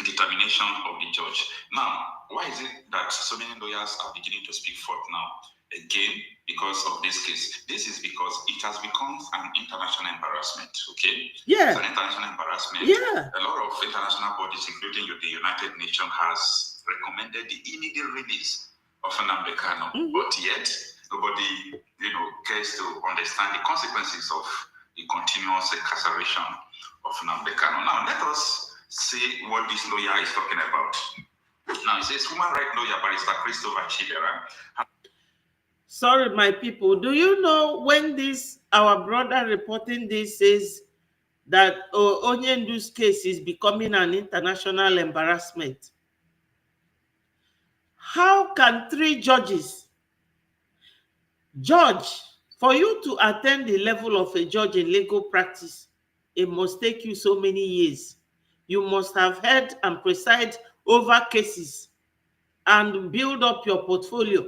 determination of the judge. Now, why is it that so many lawyers are beginning to speak forth now? Again, because of this case. This is because it has become an international embarrassment, okay? Yeah. It's an international embarrassment. Yeah. A lot of international bodies, including the United Nations, has recommended the immediate release of Nnamdi Kanu, but yet nobody, cares to understand the consequences of the continuous incarceration of Nnamdi Kanu. Now, let us see what this lawyer is talking about. Now, it says human rights lawyer Barrister Christopher Chidera. Sorry, my people. Do you know when this, our brother reporting this, says that Onyendu's case is becoming an international embarrassment? How can 3 judges judge? For you to attain the level of a judge in legal practice, it must take you so many years. You must have heard and preside over cases and build up your portfolio.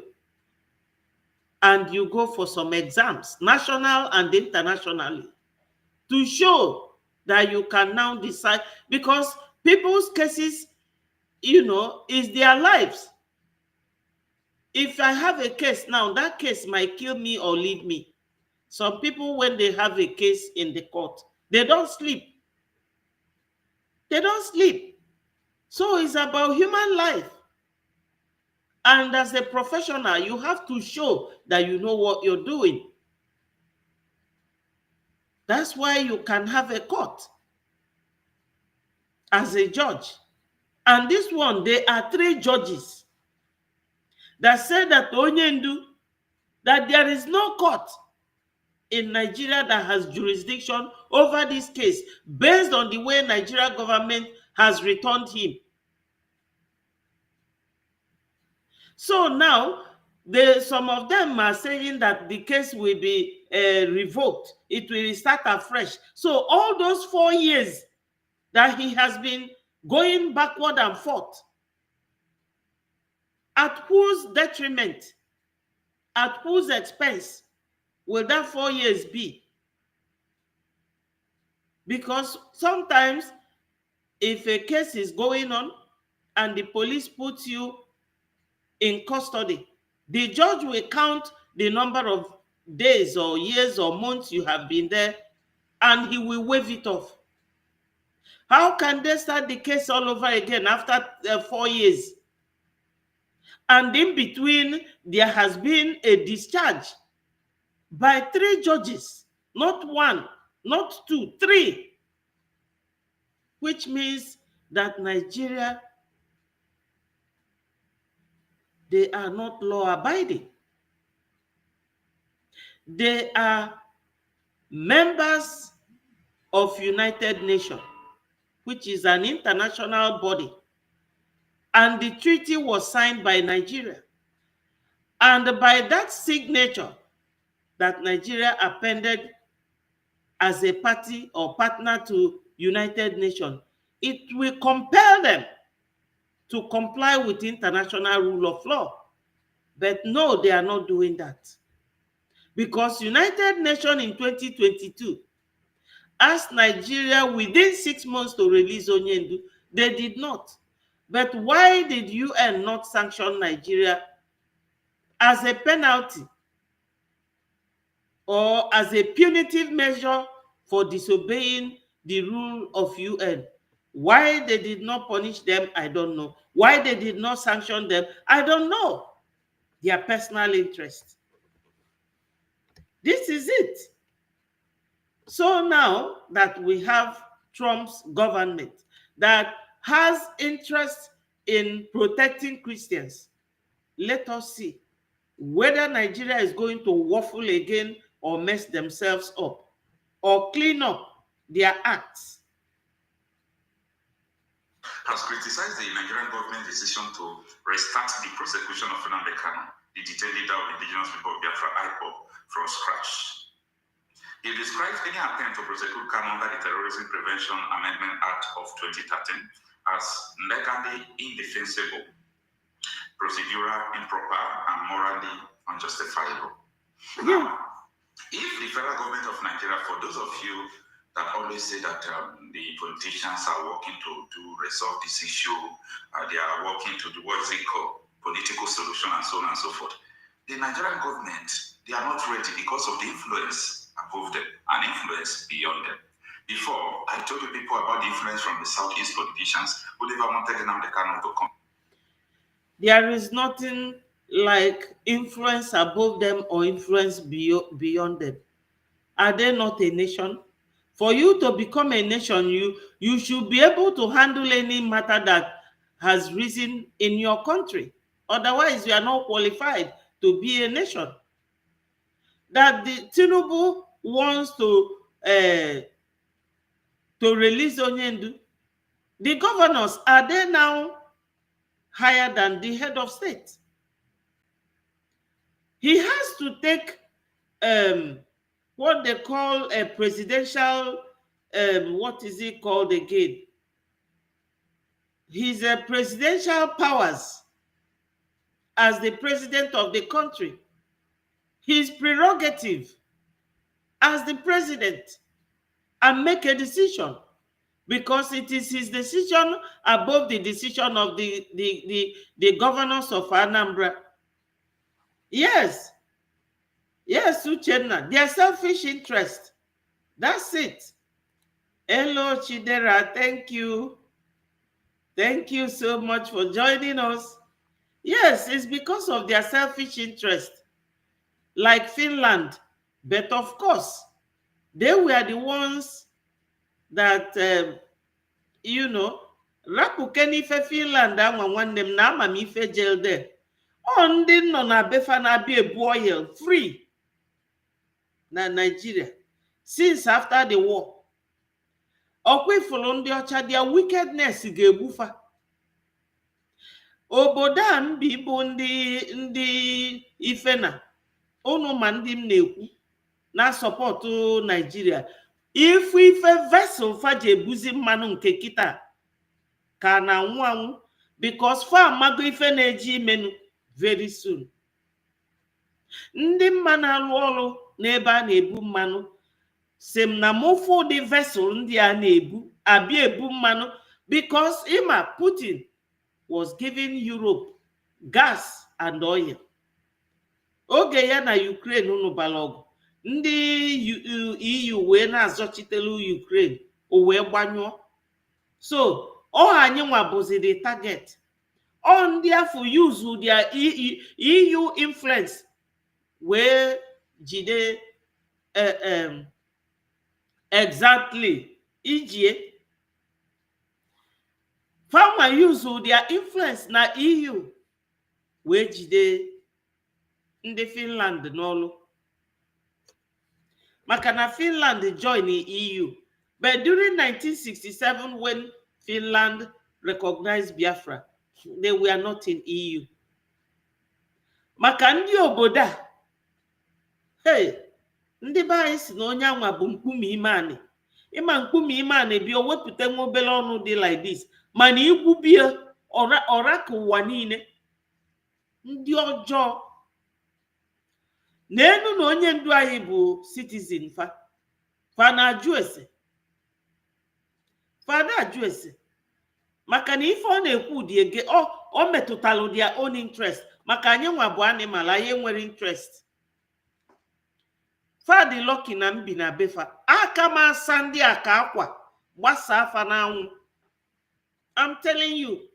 And you go for some exams, national and internationally, to show that you can now decide, because people's cases, is their lives. If I have a case now, that case might kill me or leave me. Some people, when they have a case in the court, they don't sleep. They don't sleep. So it's about human life. And as a professional, you have to show that you know what you're doing. That's why you can have a court as a judge. And this one, there are 3 judges that said that Onyendu, that there is no court in Nigeria that has jurisdiction over this case based on the way Nigeria government has returned him. So now, some of them are saying that the case will be revoked. It will start afresh. So all those 4 years that he has been going backward and forth, at whose detriment, at whose expense will that 4 years be? Because sometimes if a case is going on and the police puts you in custody, the judge will count the number of days or years or months you have been there, and he will waive it off. How can they start the case all over again after 4 years? And in between, there has been a discharge by 3 judges, not 1, not 2, 3, which means that Nigeria, they are not law-abiding. They are members of United Nations, which is an international body. And the treaty was signed by Nigeria. And by that signature that Nigeria appended as a party or partner to United Nations, it will compel them to comply with international rule of law. But no, they are not doing that. Because United Nations in 2022 asked Nigeria within 6 months to release Onyendu. They did not. But why did UN not sanction Nigeria as a penalty or as a punitive measure for disobeying the rule of UN? Why they did not punish them, I don't know. Why they did not sanction them, I don't know. Their personal interest. This is it. So now that we have Trump's government that has interest in protecting Christians, let us see whether Nigeria is going to waffle again or mess themselves up or clean up their acts. Has criticized the Nigerian government's decision to restart the prosecution of Nnamdi Kanu. the detailed leader of the indigenous people of Biafra, IPOB, from scratch. He describes any attempt to prosecute Kanu under the Terrorism Prevention Amendment Act of 2013 as legally indefensible, procedural improper, and morally unjustifiable. Now, if the federal government of Nigeria, for those of you that always say that the politicians are working to resolve this issue, they are working to do what is it called, political solution and so on and so forth. The Nigerian government, they are not ready because of the influence above them and influence beyond them. Before, I told you people about the influence from the Southeast politicians who never wanted Nnamdi Kanu to come. There is nothing like influence above them or influence beyond them. Are they not a nation? For you to become a nation, you should be able to handle any matter that has risen in your country. Otherwise, you are not qualified to be a nation. That the Tinubu wants to release Onyendu. The governors, are they now higher than the head of state? He has to take what they call a presidential, what is it called again? His presidential powers as the president of the country. His prerogative as the president, and make a decision, because it is his decision above the decision of the governors of Anambra. Yes, Uchenna, their selfish interest. That's it. Hello, Chidera, thank you. Thank you so much for joining us. Yes, it's because of their selfish interest, like Finland. But of course, they were the ones that, rapụ ife Finland anwa nwanne m na ama m ife jail there. Ọ ndị nọ na befa na-abịa ebu oil free na Nigeria since after the war. Ọkwa ifuru ndị ọcha, their wickedness ga-egbufa. Obodo a mbi bụ ndị ife na unu ma ndị m na-ekwu na sọpọtụ Nigeria. Ife vessel fa ji ebuzi mmanụ nke kita ka na anwụ anwụ, because fa amago ife na-eji imenu very soon. Ndị mma na-alụ ọrụ n'ebe a na-ebu mmanụ si m na mụfụ dị vessel ndị a na-ebu abịa ebu mmanụ, because Ima Putin was giving Europe gas and oil. Oge ya na Ukraine unu bala ọgụ, ndị EU wee na-azọchitelu Ukraine, o wee gbanyụọ. So anyị nwa bụzi the target. Ndị afọ use their EU influence wee jide exactly ijie. Farmer use their influence na EU wee jide ndị Finland n'ọlụ. Maka na Finland join the EU. But during 1967, when Finland recognized Biafra, they were not in EU. Maka ndị obodo a, hey, ndị be anyị si na onye anwa bụ mkpume ime anị. Ịma mkpume ime anị bịa o wepụta nwa obere ọnụ dị like this, mana ikwu bie ọra ka ụwa niile. Ndị ọjọọ. N'enu na onye ndu anyị bụ citizen fa na-ajụ ese. Fa na-ajụ ese. Maka na ife ọ na-ekwu dị ege, o metụtalụ their own interest. Maka anyị nwa bụ animal, anyị enwere interest. Fa dị lucky na mbi na befa. Aka m asa ndị a ka akwa gbasa afa n'anwụ. I'm telling you.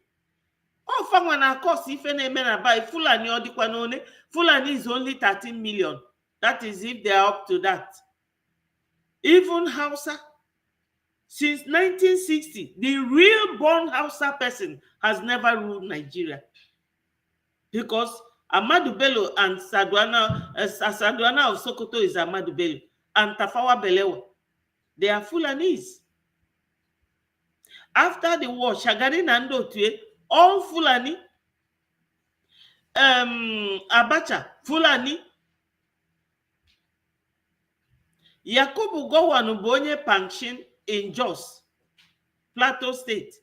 Fa nwa na cost ife na-eme na bai. Fulani ọ dịkwa n'one. Fulani is only 13 million. That is if they are up to that. Even Hausa, since 1960, the real born Hausa person has never ruled Nigeria. Because Ahmadu Bello and Saduana of Sokoto is Ahmadu Bello, and Tafawa Balewa, they are Fulanese. After the war, Shagari Nando Tue, all Fulani. Abacha, Fulani. Yakubu Gowon bụ onye Panshin in Jos, Plateau State.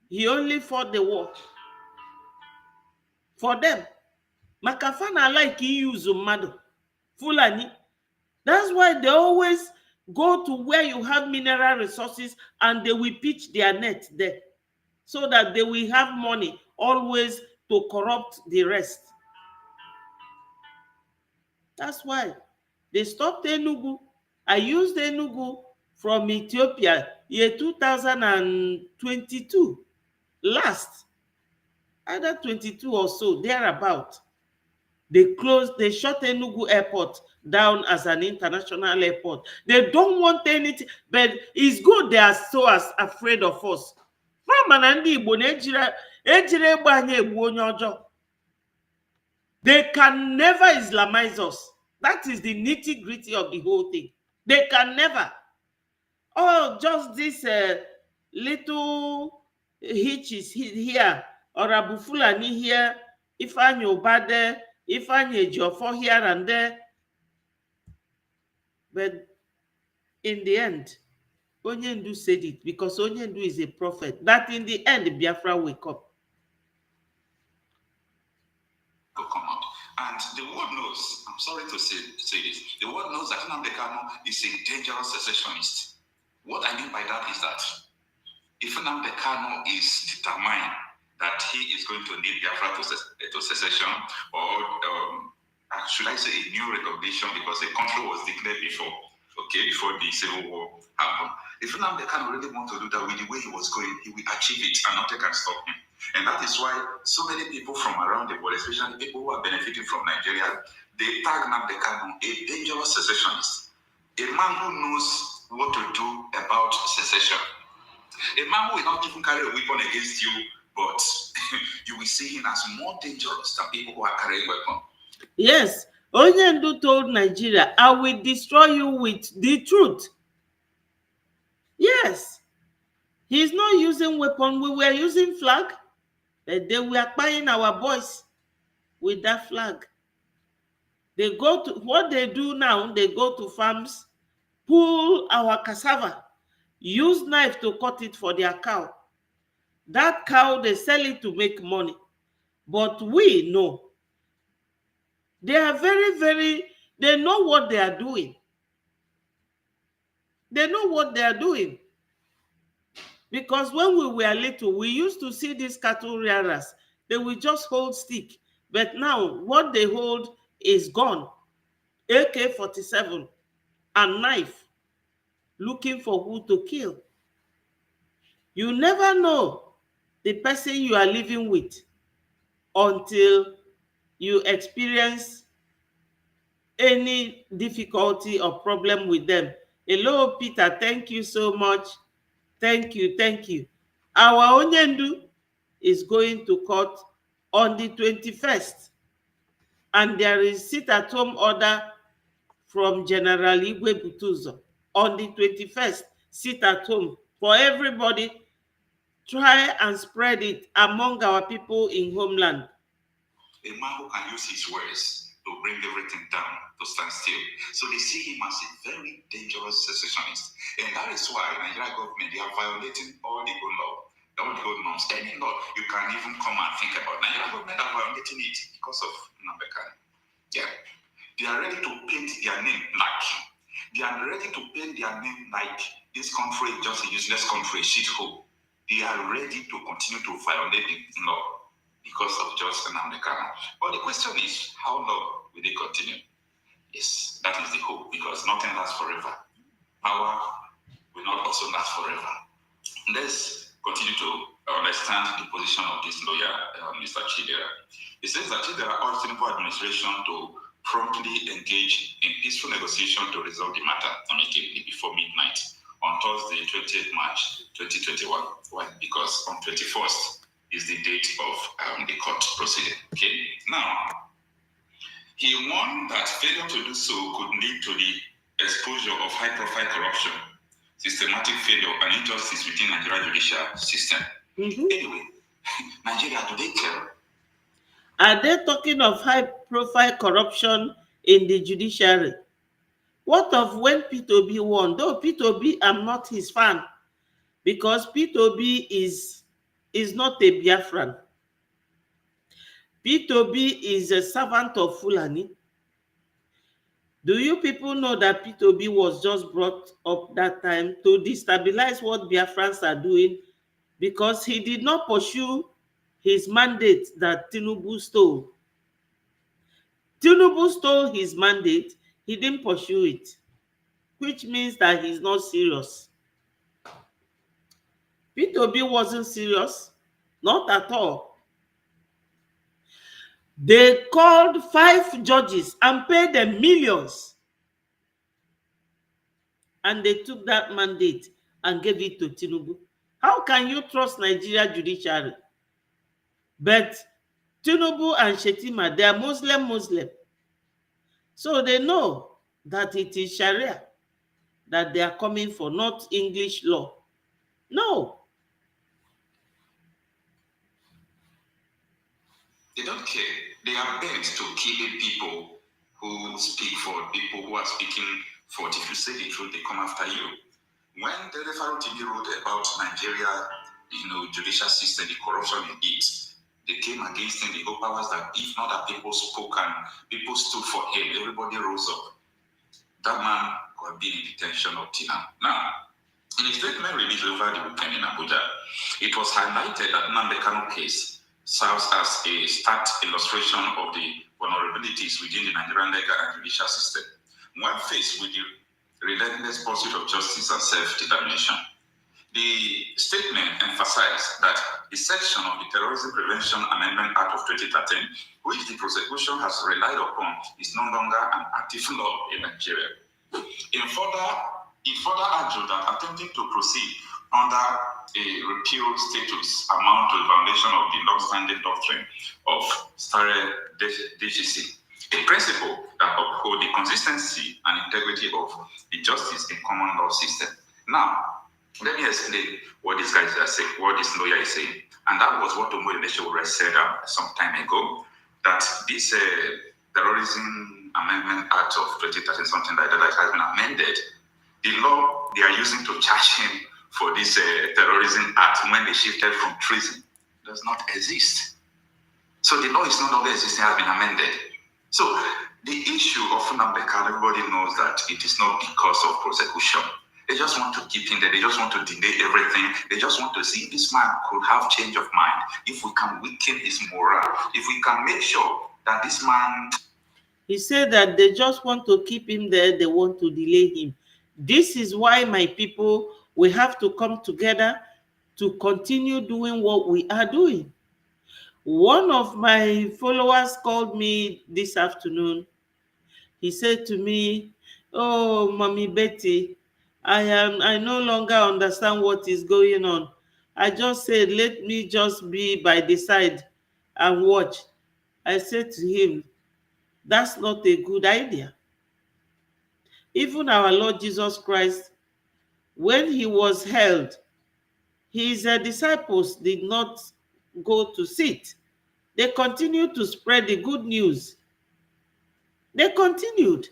He only fought the war for them. Makafana like he use mmadụ, Fulani. That's why they always go to where you have mineral resources and they will pitch their net there so that they will have money always to corrupt the rest. That's why they stopped Enugu. I used Enugu from Ethiopia year 2022. Last, either 22 or so, thereabout. They shut Enugu airport down as an international airport. They don't want anything, but it's good they are so afraid of us. They can never Islamize us. That is the nitty-gritty of the whole thing. They can never. Oh, just this little hitches here, or Abu Fulani here, Ifeanyi Uba there, Ifeanyi Ejiofor here and there. But in the end, Onyendu said it because Onyendu is a prophet, that in the end, Biafra will come. And the world knows, I'm sorry to say this, the world knows that Nnamdi Kanu is a dangerous secessionist. What I mean by that is that if Nnamdi Kanu is determined that he is going to lead Biafra to secession, or should I say a new recognition, because a country was declared before the Civil War happened. If Nnamdi Kanu really wants to do that with the way he was going, he will achieve it and nothing can stop him. And that is why so many people from around the world, especially people who are benefiting from Nigeria, they tag Nnamdi Kanu a dangerous secessionist. A man who knows what to do about secession. A man who will not even carry a weapon against you, but you will see him as more dangerous than people who are carrying weapons. Yes, Onyendu told Nigeria, I will destroy you with the truth. Yes, he's not using weapon. We were using flag. They were buying our boys with that flag. They go to, what they do now, they go to farms, pull our cassava, use knife to cut it for their cow. That cow, they sell it to make money. But we know. They are very, they know what they are doing. They know what they are doing. Because when we were little, we used to see these cattle rearers. They will just hold stick. But now, what they hold is gone. AK-47 and knife, looking for who to kill. You never know the person you are living with until you experience any difficulty or problem with them. Hello, Peter. Thank you so much. Thank you. Our Onyendu is going to court on the 21st. And there is sit-at-home order from General Igwe Butuzo on the 21st. Sit at home for everybody. Try and spread it among our people in homeland. A man who can use his words to bring everything down, to stand still. So they see him as a very dangerous secessionist. And that is why the Nigerian government, they are violating all the good law, all the good norms. Any law you can even come and think about. Nigerian government are violating it because of Nnamdi Kanu. Yeah. They are ready to paint their name like this country is just a useless country, a shithole. They are ready to continue to violate the law because of just Nnamdi Kanu. But the question is, how long will they continue? Yes, that is the hope, because nothing lasts forever. Power will not also last forever. Let's continue to understand the position of this lawyer, Mr. Chidera. He says that Chidera urged the Tinubu administration to promptly engage in peaceful negotiation to resolve the matter amicably before midnight on Thursday, 20th March 2021. Why? Because on 21st is the date of the court proceeding. Okay. Now, he warned that failure to do so could lead to the exposure of high-profile corruption, systematic failure, and injustice within Nigerian judicial system. Anyway, Nigeria, do they care? Are they talking of high-profile corruption in the judiciary? What of when Peter Obi won? Though Peter Obi, I'm not his fan, because Peter Obi is not a Biafran. Peter Obi is a servant of Fulani. Do you people know that Peter Obi was just brought up that time to destabilize what Biafrans are doing, because he did not pursue his mandate that Tinubu stole. Tinubu stole his mandate, he didn't pursue it, which means that he's not serious. Peter Obi wasn't serious, not at all. They called 5 judges and paid them millions, and they took that mandate and gave it to Tinubu. How can you trust Nigeria judiciary? But Tinubu and Shetima, they are Muslim. So they know that it is Sharia that they are coming for, not English law. No. They don't care. They are bent to killing people who speak for people who are speaking for it. If you say the truth, they come after you. When the referee TV wrote about Nigeria, judicial system, the corruption in it, they came against him. The whole powers that if not that people spoke and people stood for him, everybody rose up. That man could have been in detention up till now. In a statement released over the weekend in Abuja, it was highlighted that MNK'S case serves as a stark illustration of the vulnerabilities within the Nigerian legal and judicial system. When faced with the relentless pursuit of justice and self-determination, the statement emphasized that the section of the Terrorism Prevention Amendment Act of 2013, which the prosecution has relied upon, is no longer an active law in Nigeria. It further argued that attempting to proceed under a repeal status amount to the violation of the long-standing doctrine of stare decisis, a principle that upholds the consistency and integrity of the justice in common law system. Now, let me explain what these guys are saying, what this lawyer is saying. And that was what Omo said some time ago, that this Terrorism Amendment Act of 2013, something like that has been amended. The law they are using to charge him for this terrorism act when they shifted from treason does not exist. So the law is no longer existing, has been amended. So the issue of Nnamdi, everybody knows that it is not because of prosecution. They just want to keep him there. They just want to delay everything. They just want to see if this man could have change of mind, if we can weaken his morale, if we can make sure that this man... He said that they just want to keep him there. They want to delay him. This is why, my people, we have to come together to continue doing what we are doing. One of my followers called me this afternoon. He said to me, "Oh, Mommy Betty, I no longer understand what is going on. I just said, let me just be by the side and watch." I said to him, that's not a good idea. Even our Lord Jesus Christ, when he was held, his disciples did not go to sit. They continued to spread the good news. They continued.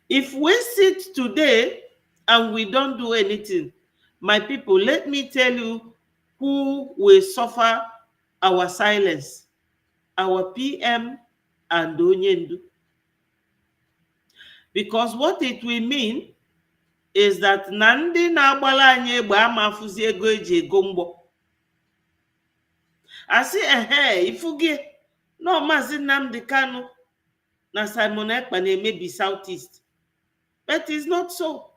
If we sit today and we don't do anything, my people, let me tell you who will suffer our silence. Our PM and Onyendu. Because what it will mean is that na ndị na-agbala anyị egbe amafuzi ego eji ego mgbọ. Asị ifugi na Maazị Nnamdi Kanu na Simon Ekpa na-emebi Southeast. But it's not so.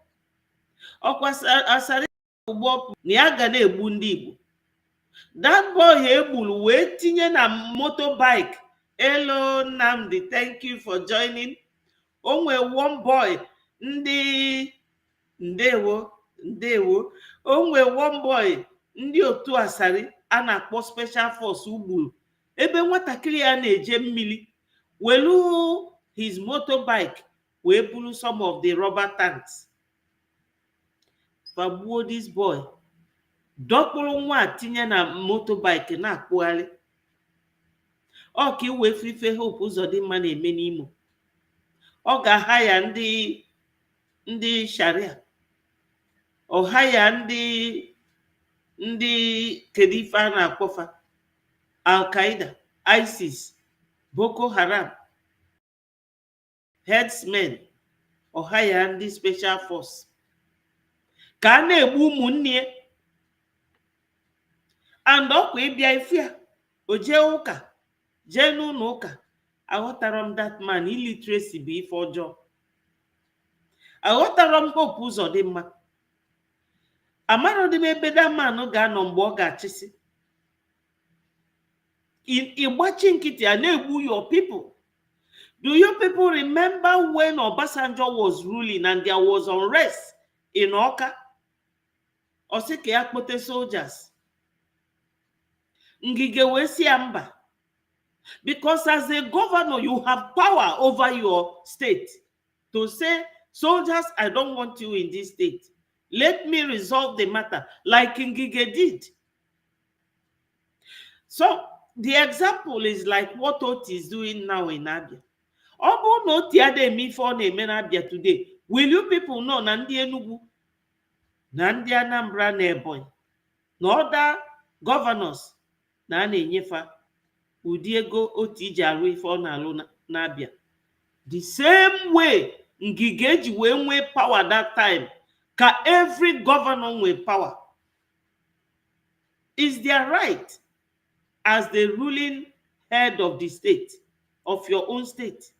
Ọkwa asarị ugbo na ya ga na-egbu ndị Igbo. That boy egburu wee tinye na motorbike. Hello Nnamdi, thank you for joining. Onwe one boy ndị ndewo onwe one boy ndị otu asarị a na-akpọ special force ugburu ebe nwatakịrị ya na-eje mmiri welu his motorbike wee buru some of the rubber tanks fagbuo this boy, dọkpụrụ nwa tinye na motorbike na-akpụgharị. ọ ka iwefu ife Hope Uzodimma na-eme n'Imo. Ọ ga-aha ya ndị sharia, ọha ya ndị kedu ife a na-akpọfa, Al-Qaeda, ISIS, Boko Haram, herdsmen, ọha ya ndị special force, ka a na-egbu ụmụnne. And ọkwa ịbịa ife a, o jee ụka, jee n'ụlọ ụka. Aghọtara m that man, illiteracy bụ ife ọjọọ. Aghọtara m Hope Uzodimma. Amarodị m ebe that man ga-anọ mgbe ọ ga-achịsị. Ịgbachi nkịtị a na-egbu your people. Do you people remember when Obasanjo was ruling and there was unrest in Awka? Ọ sị ka ya kpote soldiers. Ngige wee sị ya mba. Because as a governor, you have power over your state to say, soldiers, I don't want you in this state. Let me resolve the matter, like Ngige did. So the example is like what Oti is doing now in Abia. Ọ bụrụ na Oti adịghị ife ọ na-eme n'Abia today, will you people know na ndị Enugu, na ndị Anambra, na Ebonyi, na other governors na a na-enyefa ụdị ego Oti ji arụ ife ọ na-alụ n'Abia? The same way Ngige ji wee nwee power that time, ka every governor nwee power. Is their right as the ruling head of the state, of your own state.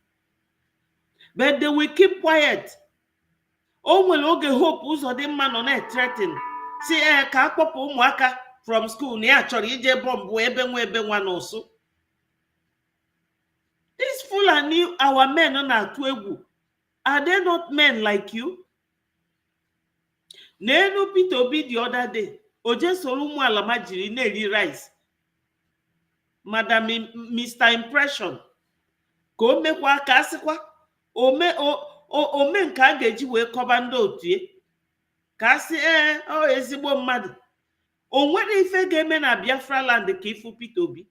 But they will keep quiet. O nwere oge Hope Uzodimma nọ na-threaten, si ka akpọpụ ụmụaka from school na ya chọrọ ije bọmbụ ebe nwa n'ụsụ. These Fulani, our men na-atụ egwu. Are they not men like you? N'enu Peter Obi the other day, oje soro ụmụ alama jiri na-eri rice. Madam Mr. Impression, ka o mekwa ka asịkwa ome nke a ga-eji wee kọba ndị otu ka asị ọ ezigbo mmadụ. O nwere ife ga-eme na Biafra land ka ifu Peter Obi.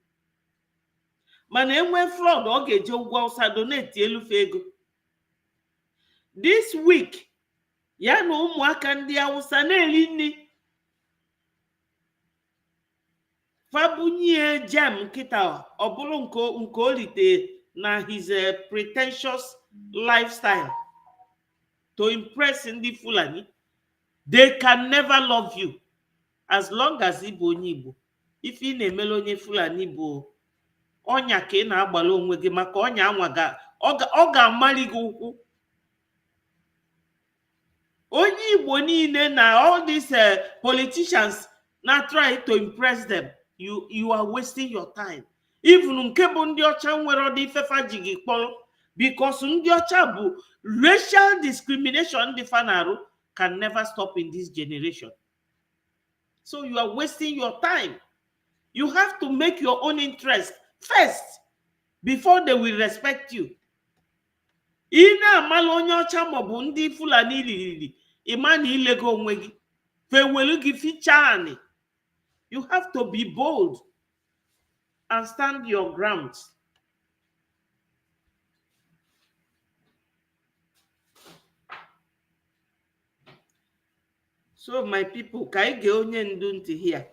Mana enwe fraud, ọ ga-eje ugwu Awụsa donate elufe ego. This week, ya na ụmụaka ndị Awụsa na-eri nri. Fabunye jam nkịta ọ bụrụ nke o rite na his pretentious lifestyle to impress ndị Fulani. They can never love you as long as ị bụ onye Igbo. If ị na-emele onye Fulani bụ ọnya ka ị na-agbala onwe gị, maka ọnya anwa ọ ga-amali gị ụkwụ. Onye Igbo niile na all these politicians na try to impress them. You are wasting your time. Even nke bụ ndị ọcha nwere ọdị ifefa ji gị kpọrọ, because ndị ọcha bụ racial discrimination ndị fanarụ can never stop in this generation. So you are wasting your time. You have to make your own interest first before they will respect you. Ị na-amala onye ọcha maọbụ ndị Fulani liriri, ịma na ilego onwe gị, fewelu gị fichani. You have to be bold and stand your grounds. So my people, ka ị ga onye ndu ntị here.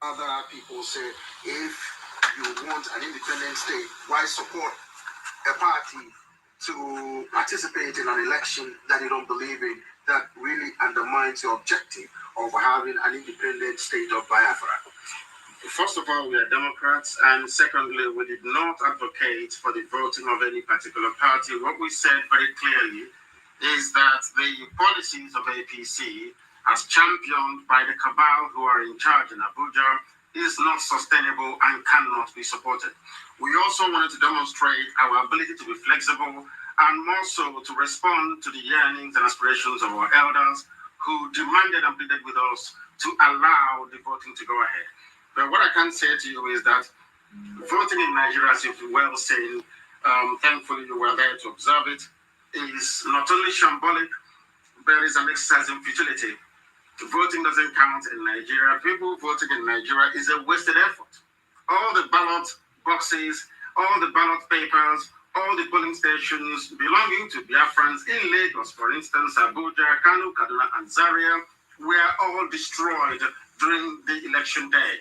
Other people say, if you want an independent state, why support a party to participate in an election that you don't believe in, that really undermines your objective of having an independent state of Biafra? First of all, we are Democrats, and secondly, we did not advocate for the voting of any particular party. What we said very clearly is that the policies of APC, as championed by the cabal who are in charge in Abuja, is not sustainable and cannot be supported. We also wanted to demonstrate our ability to be flexible and more so to respond to the yearnings and aspirations of our elders who demanded and pleaded with us to allow the voting to go ahead. But what I can say to you is that voting in Nigeria, as you've well seen, thankfully you were there to observe it, is not only shambolic, but is an exercise in futility. Voting doesn't count in Nigeria. People voting in Nigeria is a wasted effort. All the ballot boxes, all the ballot papers, all the polling stations belonging to Biafrans in Lagos, for instance, Abuja, Kano, Kaduna, and Zaria, were all destroyed during the election day,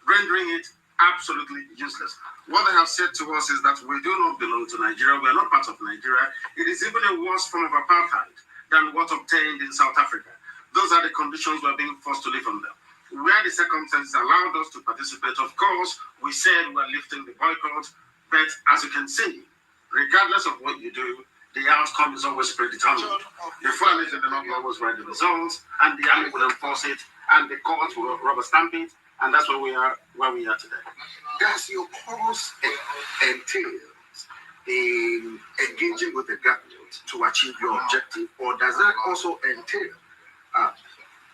rendering it absolutely useless. What they have said to us is that we do not belong to Nigeria, we are not part of Nigeria. It is even a worse form of apartheid than what obtained in South Africa. Those are the conditions we are being forced to live under. Where the circumstances allowed us to participate, of course, we said we are lifting the boycott, but as you can see, regardless of what you do, the outcome is always predetermined. The Fulani do not always write the results, and the army will enforce it, and the court will rubber stamp it, and that's where we are today. Does your cause entail in engaging with the government to achieve your objective, or does that also entail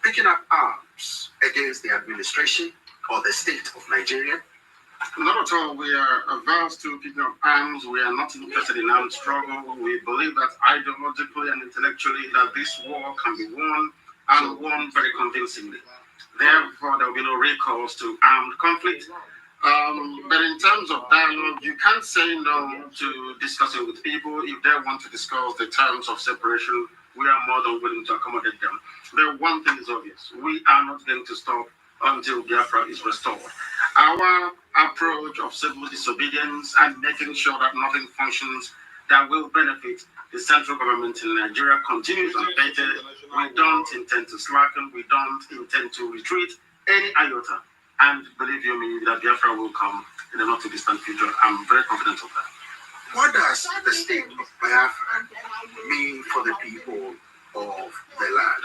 picking up arms against the administration or the state of Nigeria? Not at all. We are averse to picking up arms. We are not interested in armed struggle. We believe that ideologically and intellectually that this war can be won, and won very convincingly. Therefore, there will be no recourse to armed conflict. But in terms of dialogue, you can't say no to discussing with people. If they want to discuss the terms of separation, we are more than willing to accommodate them. But one thing is obvious. We are not going to stop until Biafra is restored. Our approach of civil disobedience and making sure that nothing functions that will benefit the central government in Nigeria continues unabated. We don't intend to slacken. We don't intend to retreat any iota. And believe you me, that Biafra will come in the not too distant future. I'm very confident of that. What does the state of Biafra mean for the people of the land?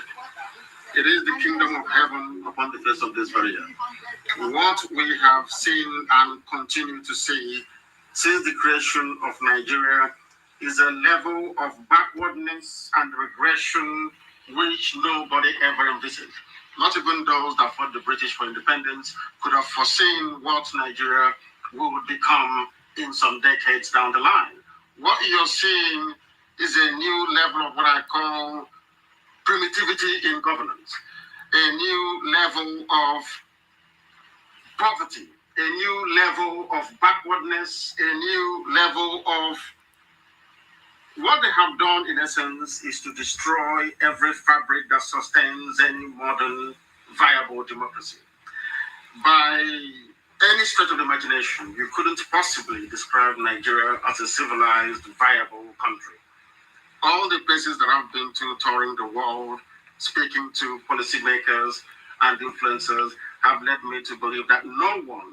It is the kingdom of heaven upon the face of this very earth. What we have seen and continue to see since the creation of Nigeria is a level of backwardness and regression which nobody ever envisaged. Not even those that fought the British for independence could have foreseen what Nigeria would become in some decades down the line. What you're seeing is a new level of what I call primitivity in governance, a new level of poverty, a new level of backwardness, a new level of what they have done in essence is to destroy every fabric that sustains any modern viable democracy. By any stretch of the imagination, you couldn't possibly describe Nigeria as a civilized, viable country. All the places that I've been to touring the world, speaking to policymakers and influencers, have led me to believe that no one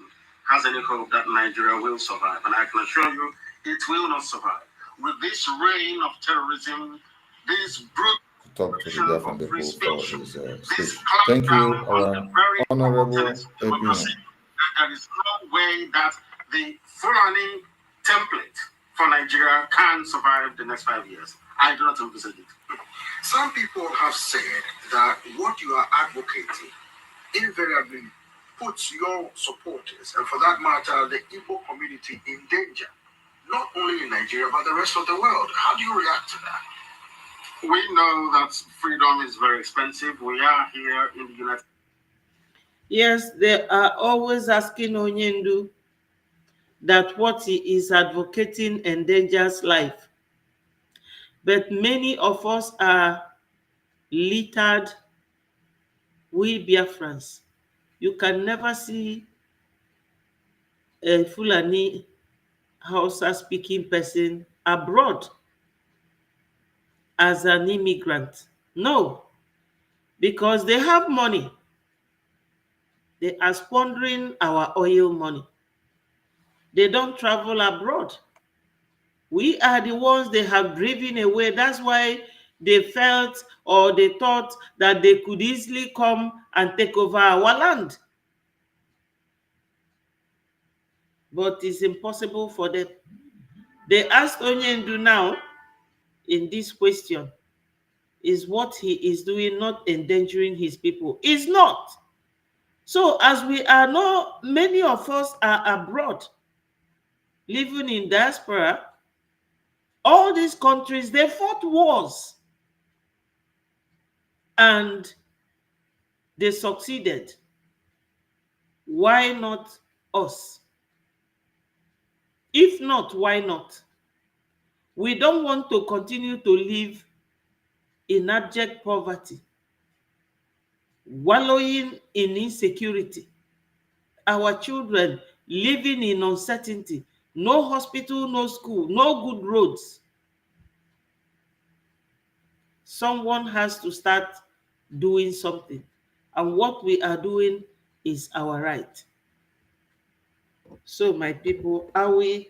has any hope that Nigeria will survive. And I can assure you, it will not survive. With this reign of terrorism, this brutal talk to the deaf and the poor for his speech. Thank you, our Honorable APM. There is no way that the Fulani template for Nigeria can survive the next 5 years. I do not envisage it. Some people have said that what you are advocating invariably puts your supporters, and for that matter, the Igbo community, in danger, not only in Nigeria, but the rest of the world. How do you react to that? We know that freedom is very expensive. We are here in the United States. Yes, they are always asking Onyendu that what he is advocating endangers life. But many of us are littered, we Biafrans. You can never see a Fulani Hausa speaking person abroad as an immigrant. No, because they have money. They are squandering our oil money. They don't travel abroad. We are the ones they have driven away. That's why they felt or they thought that they could easily come and take over our land. But it's impossible for them. They asked Onyendu now in this question, is what he is doing not endangering his people? It's not. So as we are not, many of us are abroad, living in diaspora. All these countries, they fought wars and they succeeded. Why not us? If not, why not? We don't want to continue to live in abject poverty, wallowing in insecurity. Our children living in uncertainty, no hospital, no school, no good roads. Someone has to start doing something, and what we are doing is our right. So my people, I will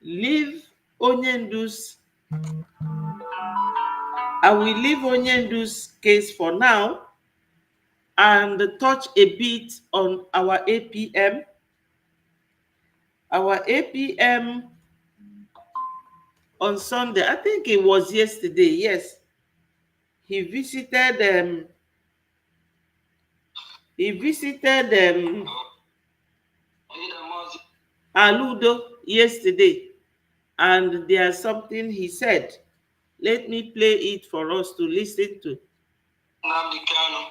leave Onyendu's case for now and touch a bit on our APM. Our APM on Sunday, I think it was yesterday, yes, he visited Aludo yesterday, and there's something he said. Let me play it for us to listen to. Nnamdi Kanu,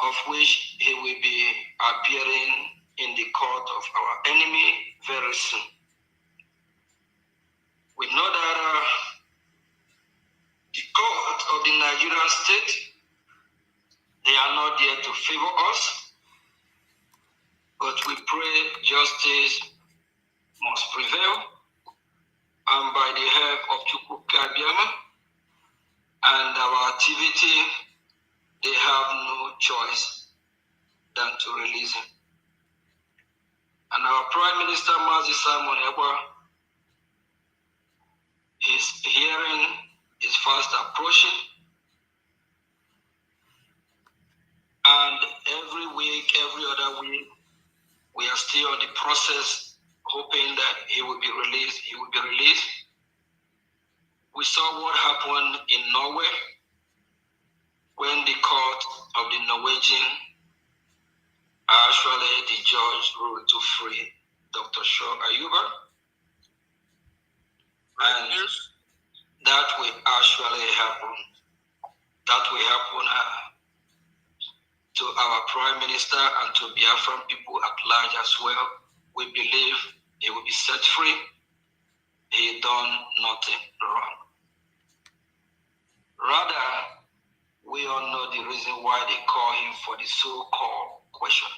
of which he will be appearing in the court of our enemy very soon. We know that the court of the Nigerian state, they are not there to favor us, but we pray justice must prevail, and by the help of Chukwuka Abiyama and our activity, they have no choice than to release him. And our Prime Minister, Mazi Simon Ekpa, his hearing is fast approaching. And every week, every other week, we are still on the process, hoping that he will be released. He will be released. We saw what happened in Norway when the court of the Norwegian actually the judge ruled to free Dr. Shaw Ayuba. And that will actually happen. That will happen to our Prime Minister and to Biafran people at large as well. We believe he will be set free. He done nothing wrong. Rather, we all know the reason why they call him for the so-called question.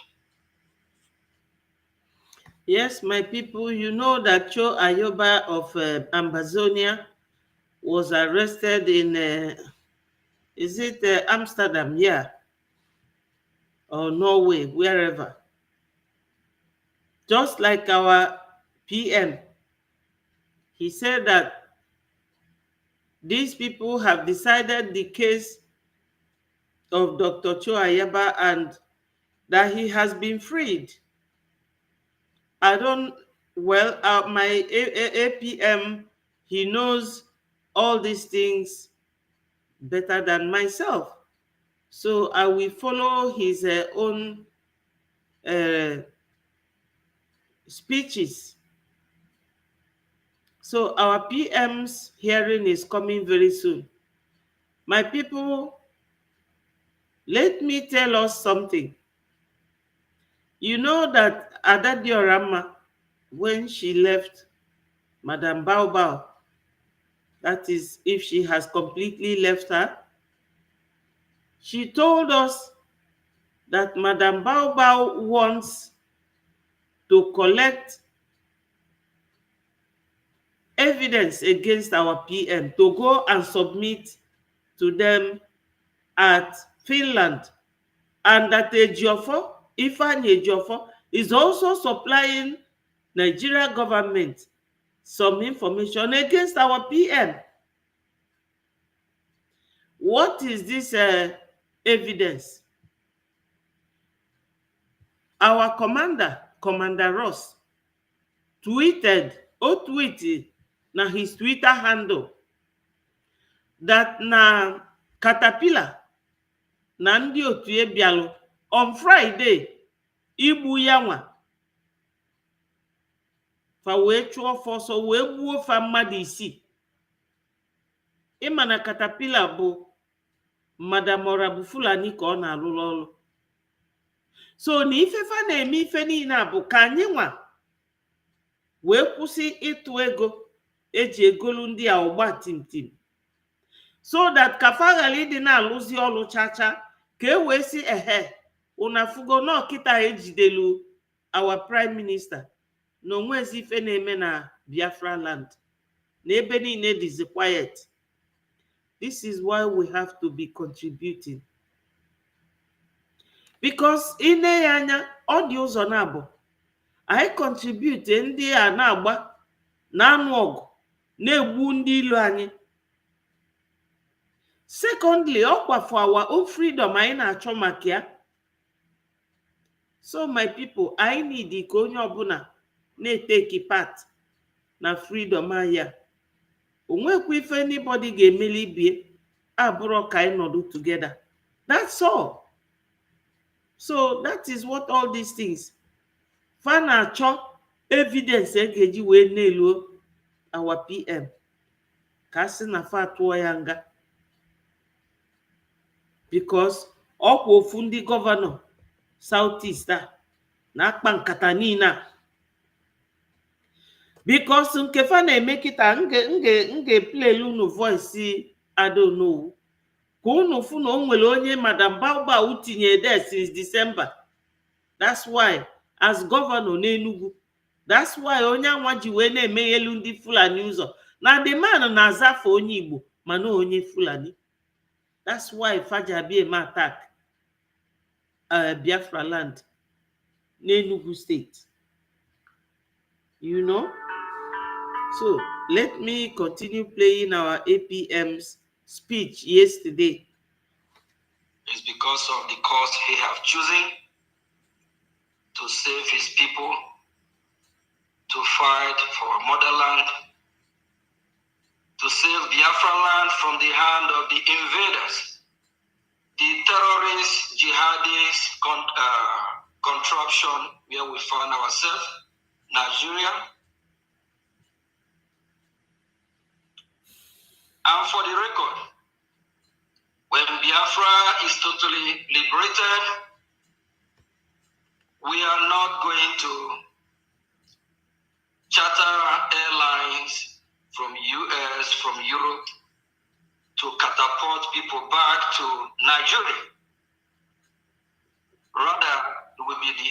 Yes, my people, you know that Cho Ayoba of Ambazonia was arrested in, is it Amsterdam? Yeah, or Norway, wherever. Just like our PM, he said that these people have decided the case of Dr. Cho Ayoba and that he has been freed. I don't, well, my APM, he knows all these things better than myself. So I will follow his own uh, speeches. So our PM's hearing is coming very soon. My people, let me tell us something. You know that Ada Diorama, when she left Madame Baobao, that is, if she has completely left her, she told us that Madame Baobao wants to collect evidence against our PM to go and submit to them at Finland, and that Ejiofor, Ifeanyi Ejiofor, is also supplying Nigeria government some information against our PM. What is this evidence? Our commander, Commander Ross, tweeted na his Twitter handle that na Caterpillar na ndị otu ebialụ on Friday igbu ya nwa fa wee chụọ fọsọ wee gbuo fa mmadụ isii. Ịma na Caterpillar bụ Madam Orabu Fulani ka ọ na-alụrụ ọrụ. So na ifefa na-eme ife niile a bụ ka anyị nwa wee kwụsị ịtụ ego eji egolu ndị a ọgba timtim, so that ka fa ghara ịdị na-alụzi ọlụ chacha, ka e wee si ehe unafugo na ọkịta ejidelu our prime minister na onwezi ife na-eme na Biafra land, na ebe niile dịzi quiet. This is why we have to be contributing, because ine ya anya ọ dị ụzọ na-abụ anyị contribute, ndị a na-agba na-anụ ọgụ na-egbu ndị ilo anyị. Secondly, ọkwa for our own freedom anyị na-achọ maka ya. So my people, I need ka onye ọbụla na-eteki part na freedom anyị. Onwekwa ife anybody ga-emeli ibie abụrụ ka anyị nọdụ together. That's all. So that is what all these things. Fa na-achọ evidence e ga-eji wee na-eluo our PM ka sị na fa tụọ ya nga, because ọkwa ofu ndị gọvanọ Southeast a na-akpa nkata niile a. Because nke fa na-eme kịta, nge plelu unu voice Adonowu ka unu fụ na o nwere onye Madam Baobab tinye there since December. That's why as governor n'Enugu, that's why onye anwa ji wee na-emeghelu ndị Fulani ụzọ na the man na-azafe onye Igbo mana onye Fulani. That's why Fajabie ma attack Biafra land n'Enugu state. You know? So let me continue playing our APM's speech yesterday. It's because of the cause he have chosen to save his people, to fight for our motherland, to save Biafra land from the hand of the invaders, the terrorists, jihadists, contraption where we found ourselves, Nigeria. And for the record, when Biafra is totally liberated, we are not going to charter airlines from US, from Europe, to catapult people back to Nigeria. Rather, it will be the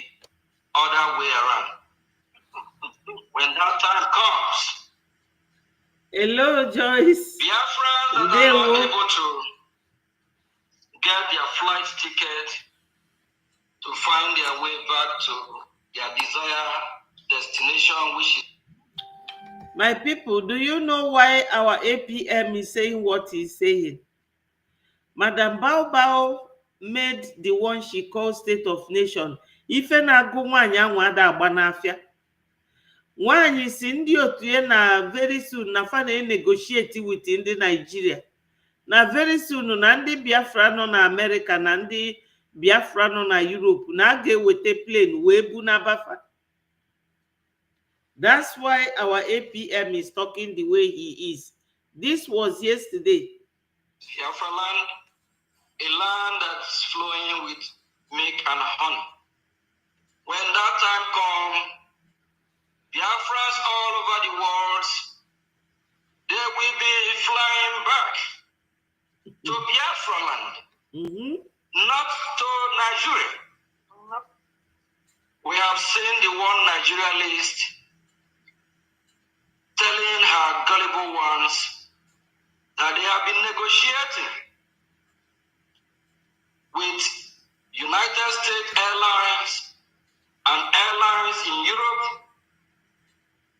other way around. When that time comes, hello, Joyce. Biafrans that are not able to get their flight ticket to find their way back to their desired destination, which is... My people, do you know why our APM is saying what he's saying? Madam Baobab made the one she calls state of nation. Ife na-agụ nwaanyị anwa ada agba n'afịa. Nwaanyị si ndị otu ya na very soon na fa na-negotiate with ndị Nigeria. Na very soon na ndị Biafra nọ na America na ndị Biafra nọ na Europe na a ga-eweta plane wee bu n'abafa. That's why our APM is talking the way he is. This was yesterday. Biafra land, a land that's flowing with milk and honey. When that time comes, Biafrans all over the world, they will be flying back to Biafra land, not to Nigeria. We have seen the one Nigeria list telling her gullible ones that they have been negotiating with United States Airlines and airlines in Europe,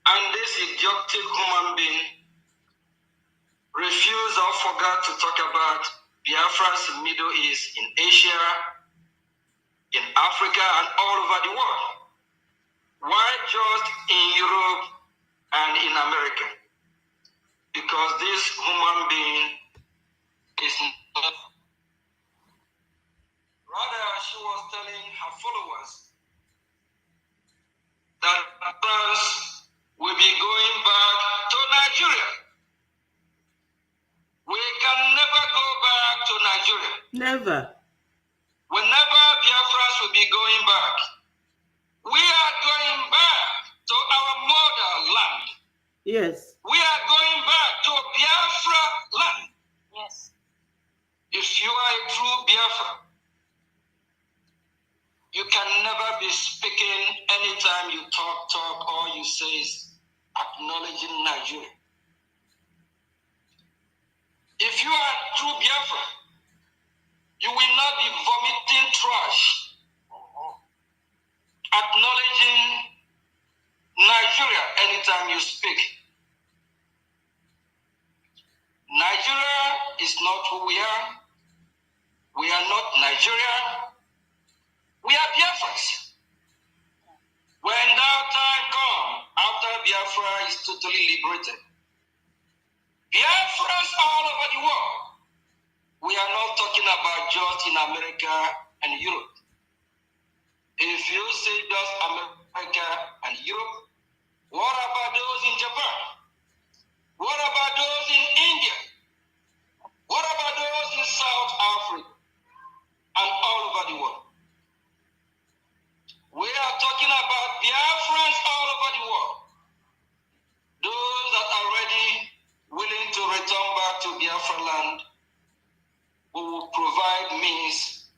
and this idiotic human being refused or forgot to talk about Biafra's Middle East, in Asia, in Africa, and all over the world. Why just in Europe and in America? Because this human being is not. Rather, she was telling her followers that France will be going back to Nigeria. We can never go back to Nigeria. Never. Whenever Biafrans will be going back, we are going back to our motherland. Yes. We are going back to Biafra land. Yes. If you are a true Biafra, you can never be speaking anytime you talk, all you say is acknowledging Nigeria. If you are a true Biafra, you will not be vomiting trash, acknowledging Nigeria anytime you speak. Nigeria is not who we are. We are not Nigeria. We are Biafrans. When that time comes, after Biafra is totally liberated, Biafrans all over the world. We are not talking about just in America and Europe. If you say just America and Europe, what about those in Japan? What about those in India? What about those in South Africa and all over the world? We are talking about Biafrans all over the world. Those that are ready, willing to return back to Biafra land, we will provide means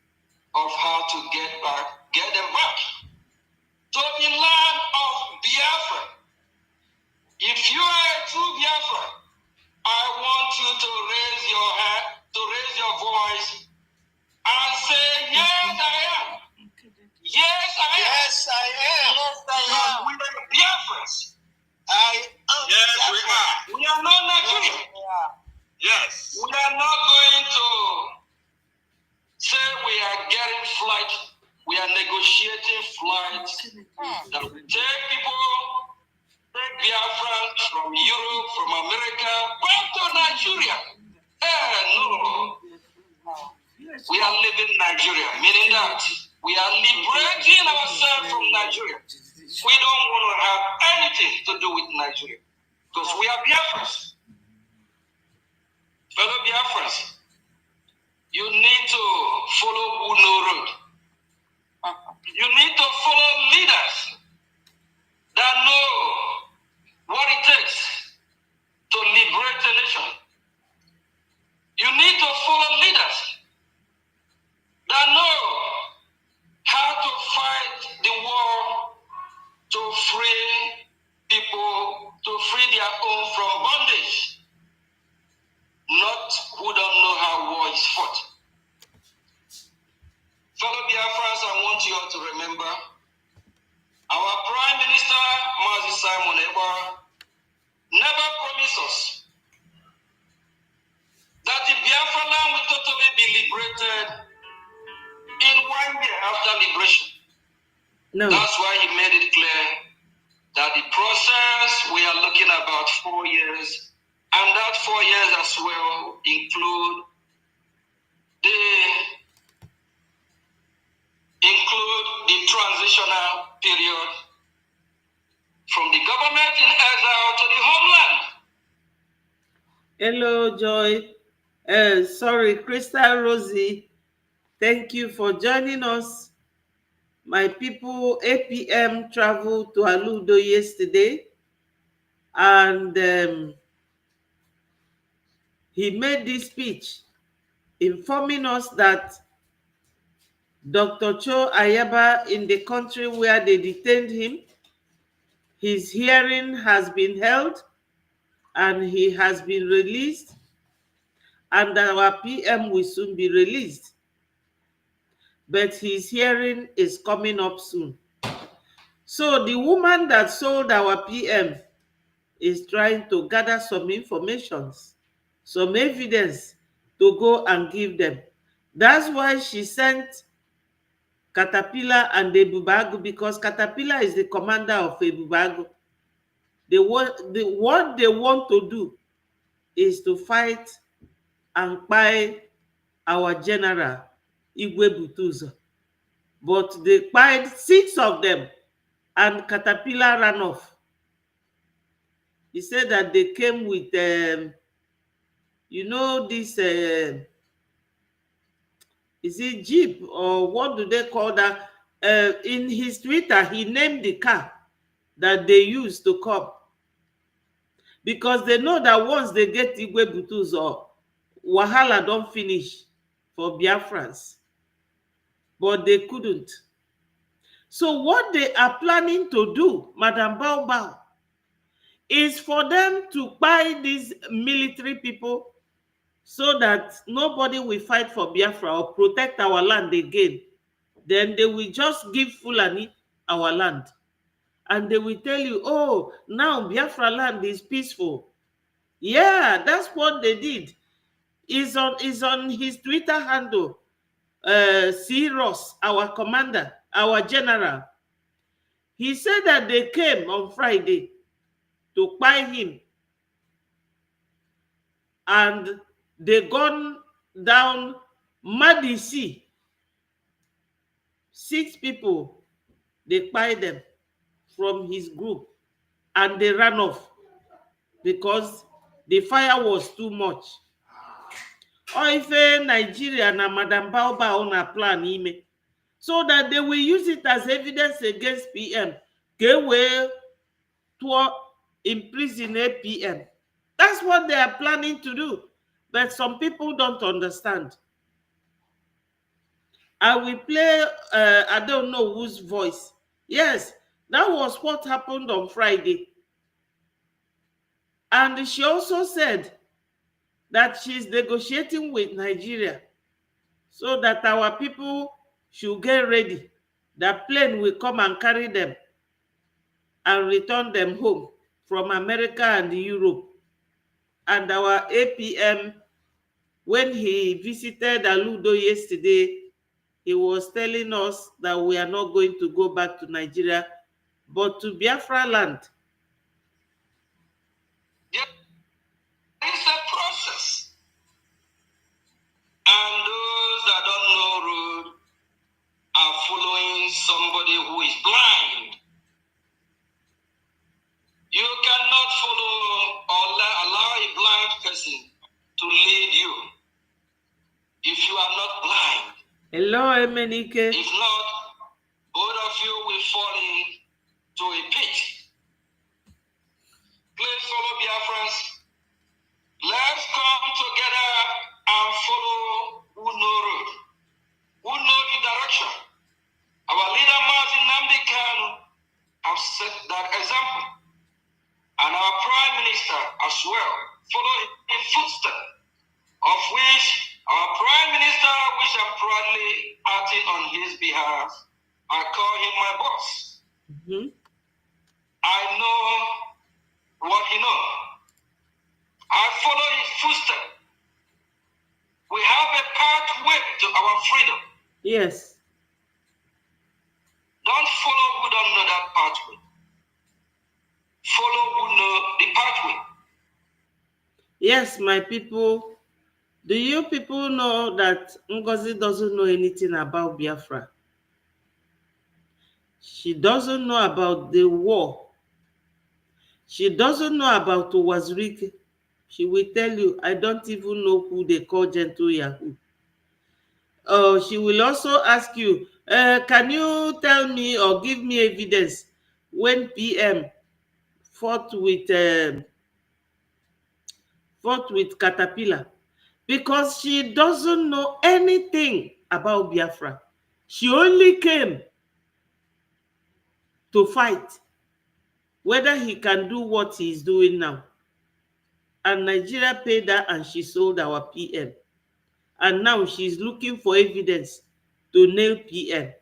of how to get them back to the land of Biafra. If you are a true Biafra, I want you to raise your hand, to raise your voice, and say, yes, I am. Yes, I am. Yes, I am. Yes, I am. We are Biafrans. I am. Yes, we are. We are not Nigerian. Yes. We are not going to say we are getting flight. We are negotiating flights that will take people, take Biafrans from Europe, from America, back to Nigeria. No. We are leaving Nigeria, meaning that we are liberating ourselves from Nigeria. We don't want to have anything to do with Nigeria because we are Biafrans. Fellow Biafrans, you need to follow who know road. You need to follow leaders that know what it takes to liberate a nation. You need to follow leaders that know how to fight the war to free people, to free their own from bondage, not who don't know how war is fought. Fellow Biafrans, I want you all to remember our Prime Minister, Mazi Simon Eba, never promised us that the Biafra land will totally be liberated in 1 year after liberation. No. That's why he made it clear that the process we are looking about 4 years, and that 4 years as well include the transitional period from the government in exile to the homeland. Hello, Joy. Sorry, Crystal Rosie. Thank you for joining us. My people, APM traveled to Aludo yesterday, and he made this speech informing us that Dr. Cho Ayaba, in the country where they detained him, his hearing has been held and he has been released, and our PM will soon be released. But his hearing is coming up soon. So the woman that sold our PM is trying to gather some information, some evidence to go and give them. That's why she sent Caterpillar and Ebubagu, because Caterpillar is the commander of Ebubagu. What they want to do is to fight and buy our general, Igwe Butuzo. But they bought 6 of them, and Caterpillar ran off. He said that they came with, this, is it Jeep, or what do they call that? In his Twitter, he named the car that they used to come. because they know that once they get Igwe Butus or wahala don't finish for Biafrans, but they couldn't. So what they are planning to do, Madam Bao, is for them to buy these military people so that nobody will fight for Biafra or protect our land again. Then they will just give Fulani our land. And they will tell you, oh, now Biafra land is peaceful. Yeah, that's what they did. Is on his Twitter handle, C. Ross, our commander, our general. He said that they came on Friday to buy him, and they gone down Madisi. 6 people, they buy them from his group, and they ran off because the fire was too much. Or if Nigeria na Madam Baoba on a plan ime, so that they will use it as evidence against PM. They to imprison a PM. That's what they are planning to do. But some people don't understand. I will play, I don't know whose voice. Yes, that was what happened on Friday. And she also said that she's negotiating with Nigeria so that our people should get ready. The plane will come and carry them and return them home from America and Europe. And our APM, when he visited Aludo yesterday, he was telling us that we are not going to go back to Nigeria, but to Biafra land. There is a process. And those that don't know road are following somebody who is blind. You cannot follow or allow a blind person to lead you if you are not blind. Hello, MNK. If not, both of you will fall into a pit. Please follow Biafrans. Let's come together and follow who know road, who know the direction. Our leader Martin Nnamdi Kanu have set that example. And our Prime Minister as well follow in footsteps, of which our Prime Minister, which I'm proudly acting on his behalf, I call him my boss. Mm-hmm. I know what he knows. I follow his footsteps. We have a pathway to our freedom. Yes. Don't follow who don't know that pathway. Follow who know the pathway. Yes, my people. Do you people know that Ngozi doesn't know anything about Biafra? She doesn't know about the war. She doesn't know about Owazurike. She will tell you, I don't even know who they call Gentle Yahoo. She will also ask you, can you tell me or give me evidence when PM fought with Caterpillar? Because she doesn't know anything about Biafra. She only came to fight, whether he can do what he is doing now. And Nigeria paid her and she sold our PM. And now she's looking for evidence to nail PM.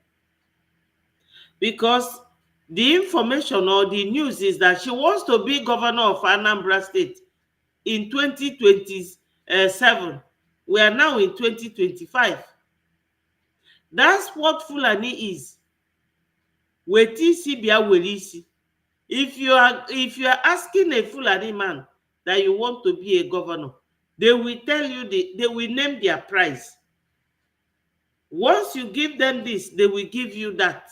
Because the information or the news is that she wants to be governor of Anambra State in 2027. We are now in 2025. That's what Fulani is. If you are asking a Fulani man that you want to be a governor, they will tell you, they will name their price. Once you give them this, they will give you that.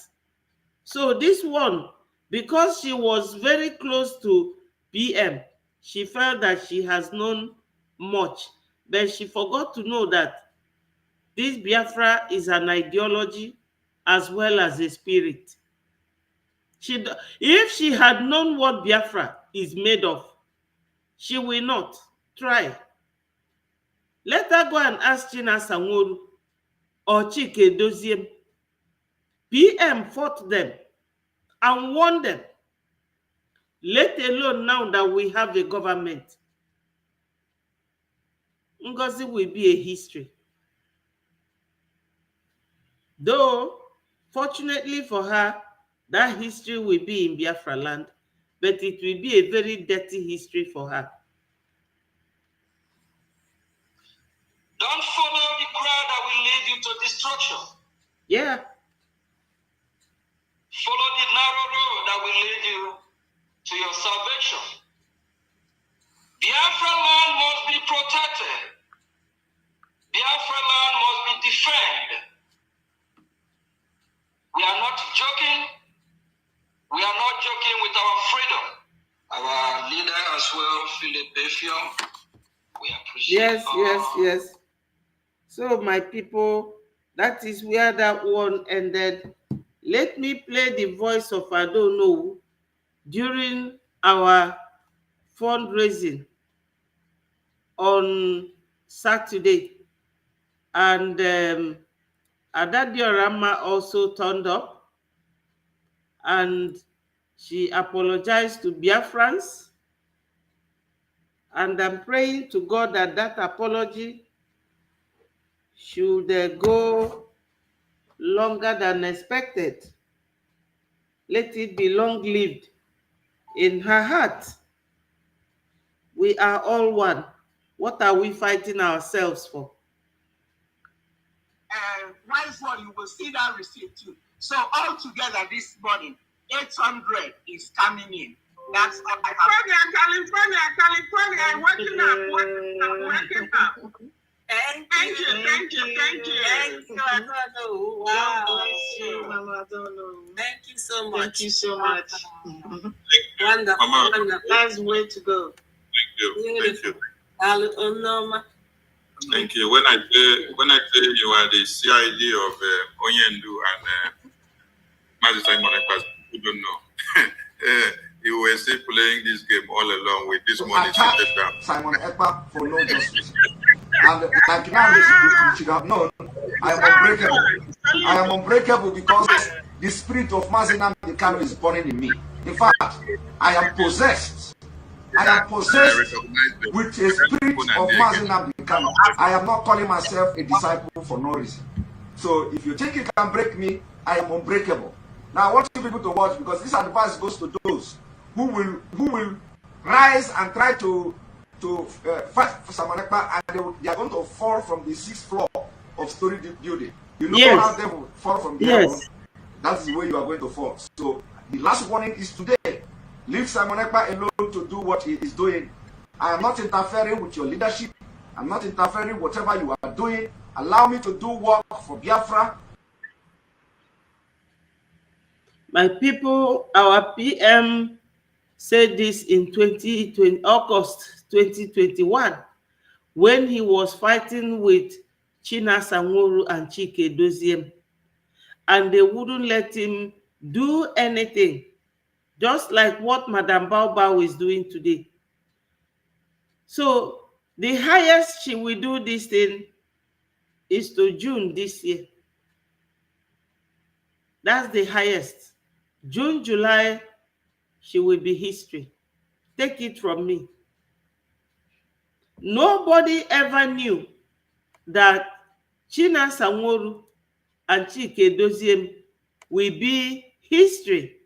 So this one, because she was very close to PM, she felt that she has known much, but she forgot to know that this Biafra is an ideology as well as a spirit. If she had known what Biafra is made of, She will not try. Let her go and ask Chinasa Nworu or Chike Doziem. PM fought them and won them. Let alone now that we have a government. Ngozi will be a history. Though, fortunately for her, that history will be in Biafra land, but it will be a very dirty history for her. Don't follow the crowd that will lead you to destruction. Yeah. Follow the narrow road that will lead you to your salvation. Biafra land must be protected. Biafra land must be defended. We are not joking. We are not joking with our freedom. Our leader as well, Philip Befion, we appreciate. Yes. So my people, that is where that one ended. Let me play the voice of I don't know during our fundraising on Saturday. And Adadiorama also turned up and she apologized to Biafrans. And I'm praying to God that that apology should go longer than expected. Let it be long-lived in her heart. We are all one. What are we fighting ourselves for? Wise one, you will see that receipt too. So altogether this morning, 800 is coming in. That's all I have. California, working up. Thank you. Wow. Thank you so much. Wonderful. That's way to go. Thank you. Thank you. When I say you are the CID of Onyendu and Mazi Simon Ekpas, you don't know. You were still playing this game all along with this money seated down. Simon Ekpa for no justice. And like now, you should have known, I am unbreakable. I am unbreakable because the spirit of Mazi Kanu is burning in me. In fact, I am possessed. I am possessed with a spirit of Mazi Kanu. I am not calling myself a disciple for no reason. So if you think you can break me, I am unbreakable. Now I want you people to watch, because this advice goes to those who will rise and try to fight for Samanekpa, and they are going to fall from the 6th floor of story building. You know how they will fall from there. That's the way you are going to fall. So the last warning is today. Leave Samanekpa alone to do what he is doing. I am not interfering with your leadership. I'm not interfering whatever you are doing. Allow me to do work for Biafra. My people, our PM said this in August 2021 when he was fighting with Chinasa Nworu and Chike Doziem, and they wouldn't let him do anything, just like what Madam Baobao is doing today. So the highest she will do this thing is to June this year. That's the highest. June, July, she will be history. Take it from me. Nobody ever knew that Chinasa Nworu and Chike Doziem will be history.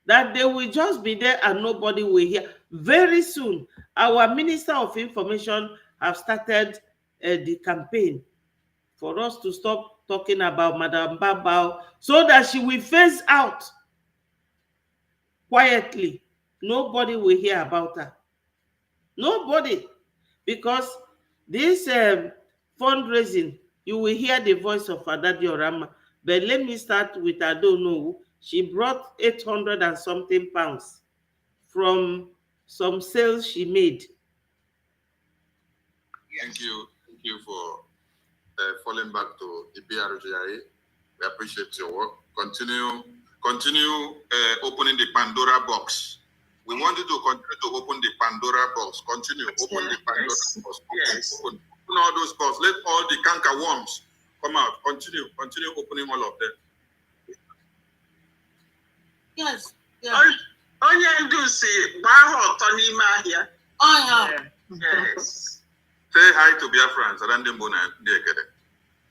That they will just be there and nobody will hear. Very soon, our Minister of Information have started the campaign for us to stop talking about Madam Babao so that she will phase out quietly. Nobody will hear about her. Nobody. Because this fundraising, you will hear the voice of Adadiorama. But let me start with I don't know. She brought 800 and something pounds from some sales she made. Thank you for falling back to the BRGIA. We appreciate your work. Continue opening the Pandora box We want you to continue to open the Pandora box. Continue, open the Pandora box. Open all those boxes. Let all the canker worms come out. Continue opening all of them. Yes. Onye ndu si gbaa ọtọ n'ime ahịa. Yes. Say hi to Biafrans around the moon and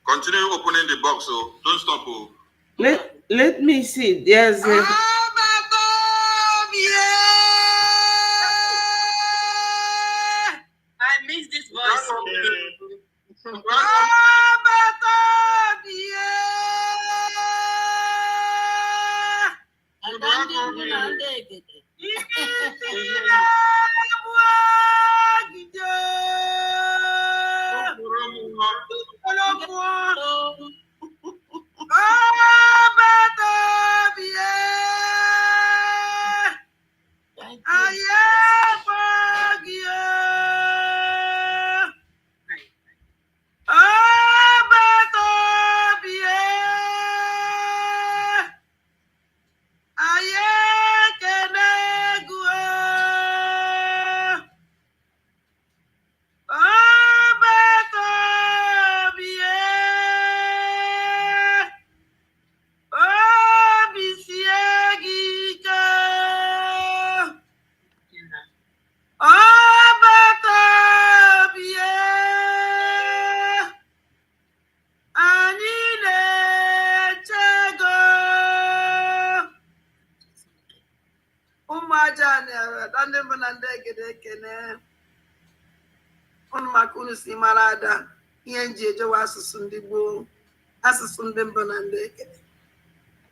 continue opening the box, so don't stop. Let me see. There's a... I miss this voice. Unu si mara ada ihe nji ejewa asụsụ ndị gboo, asụsụ ndị mbụ na ndị ekene.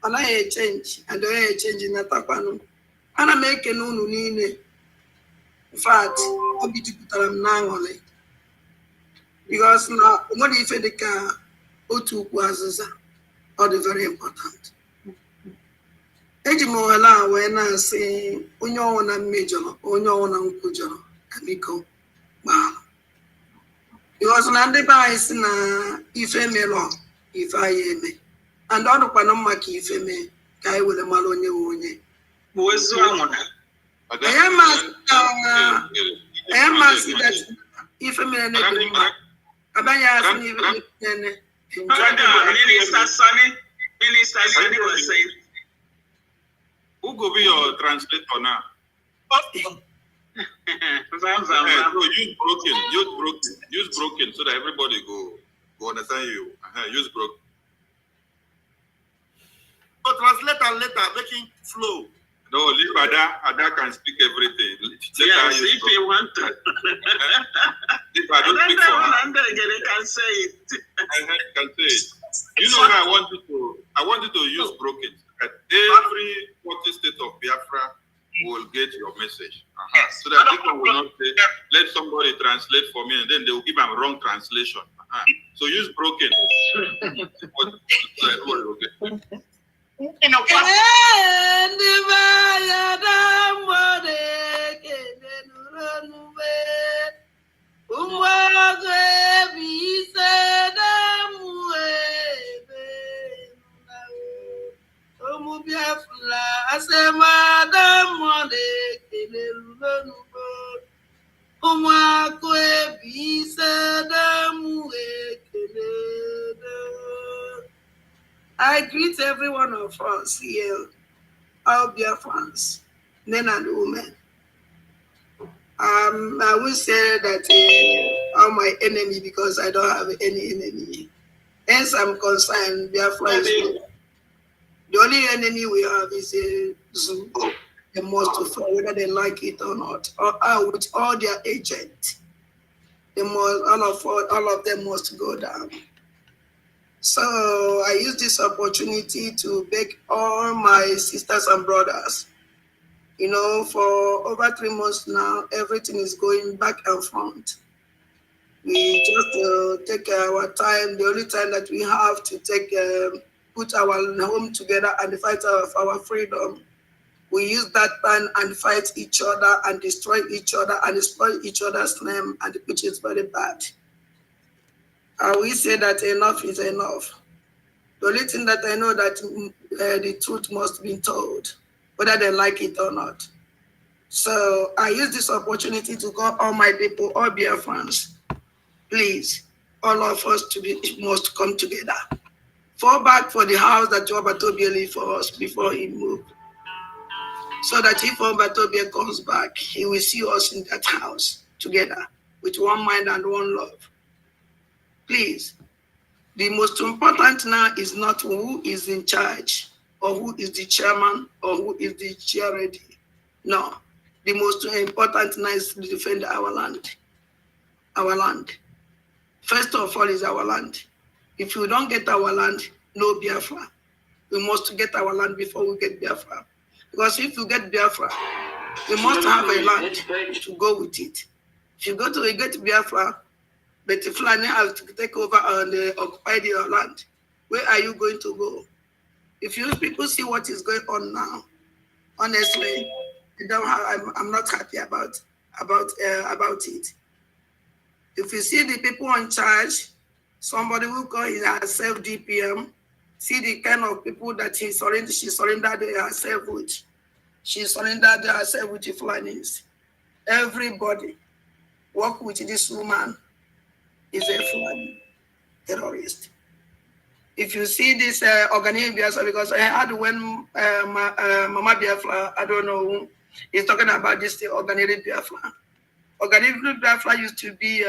Ọ naghị echenji, adịghị echenji natakwanụ. Ana m ekene unu niile. In fact, obi jupụtara m n'aṅụrị because na o nwere ife dịka otu ukwu azịza. Ọ dị very important. Eji m ohere a wee na-asị onye ọnwụ na mmejọrọ, onye ọnwụ na nkwujọrọ, biko gbaa. Because na ndị be anyị si na ife melọ ife anyị eme, and ọ dịkwana mma ka ife mee ka anyị were mara onye nwe onye. Anyị masị that ife mere na-ekere mma abanye asị na ife mere. Minister Sunny was saying, who go be your translator now? So use broken so that everybody go understand you. Use broken. So translate and later, making flow. No, leave Ada can speak everything. yes, if you want to. If I don't speak for her, can say it. I can say it. You know why I want you to use broken. At every 40 state of Biafra will get your message. So that people will not say, let somebody translate for me, and then they will give them wrong translation. So use broken. I greet every one of us here, all Biafrans, men and women. I will say that all my enemy, because I don't have any enemy. Hence, I'm concerned, Biafra is good. The only enemy we have is a Zoo. They must fall, whether they like it or not, or with all their agents. They must, all of them must go down. So I use this opportunity to beg all my sisters and brothers. You know, for over 3 months now, everything is going back and front. We just take our time, the only time that we have to take, put our home together and fight for our freedom. We use that time and fight each other and destroy each other and destroy each other's name, and which is very bad. We say that enough is enough. The only thing that I know that the truth must be told, whether they like it or not. So I use this opportunity to call all my people, all Biafrans, please, all of us must come together. Fall back for the house that Obatobie left for us before he moved. So that if Obatobie comes back, he will see us in that house together with one mind and one love. Please, the most important now is not who is in charge or who is the chairman or who is the chair ready. No, the most important now is to defend our land. Our land. First of all is our land. If we don't get our land, no Biafra. We must get our land before we get Biafra. Because if you get Biafra, we must have a land to go with it. If you go to get Biafra, but if Fulani has to take over and occupy your land, where are you going to go? If you people see what is going on now, honestly, I'm not happy about it. If you see the people in charge, somebody who call herself DPM, see the kind of people that she surrendered herself with. She surrendered herself with the Fulanis. Everybody work with this woman is a Fulani terrorist. If you see this Organic Biafra, because I had when Mama Biafra, I don't know, is talking about this Organic Biafra. Organic Biafra used to be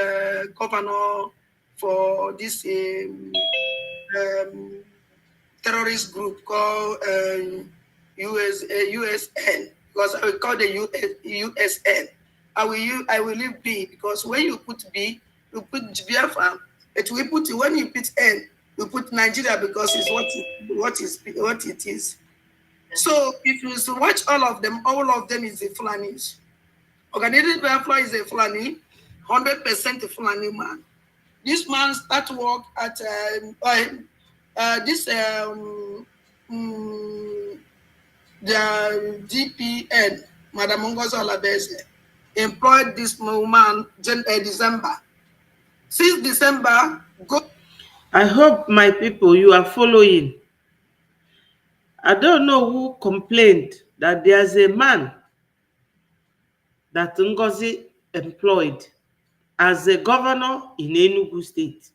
governor for this terrorist group called USN, because I will call the USN. I will leave B, because when you put B, you put Biafra. But we put when you put N, you put Nigeria, because it's what it is. So if you watch all of them is a Fulanis. Organic Biafra is a Fulani, 100% a Fulani man. This man start work at the GPN, Madam Ngozo Alabese, employed this woman December. Since December, I hope my people, you are following. I don't know who complained that there's a man that Ngozi employed as a governor in Enugu State.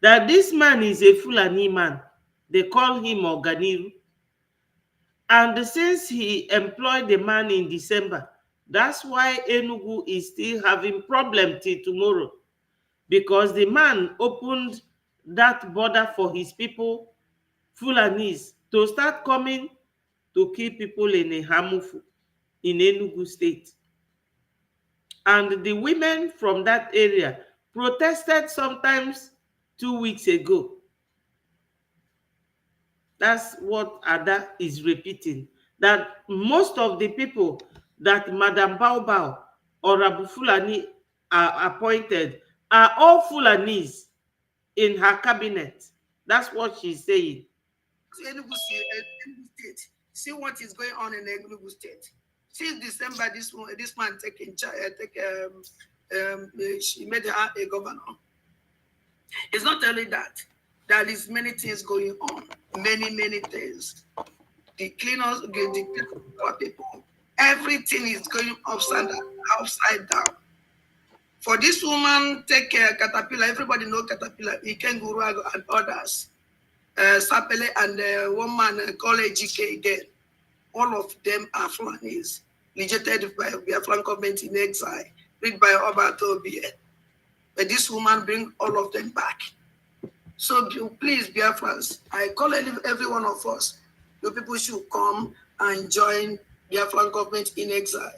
That this man is a Fulani man. They call him Oganiru. And since he employed the man in December, that's why Enugu is still having problem till tomorrow. Because the man opened that border for his people, Fulanis, to start coming to kill people in Hamufu, in Enugu State. And the women from that area protested sometimes 2 weeks ago. That's what Ada is repeating. That most of the people that Madam Baobao or Abu Fulani are appointed are all Fulanis in her cabinet. That's what she's saying. Enugu State. See what is going on in Enugu State. Since December, this man she made her a governor. It's not only that. There is many things going on. Many things. The cleaners, the people, everything is going upside down. For this woman, take Caterpillar. Everybody know Caterpillar. Ikenguru and others. Sapele and one man called GK again. All of them are Fulanis, rejected by Biafran government in exile, read by Obatobie. But this woman bring all of them back. So please, Biafrans, I call every one of us, you people should come and join Biafran government in exile.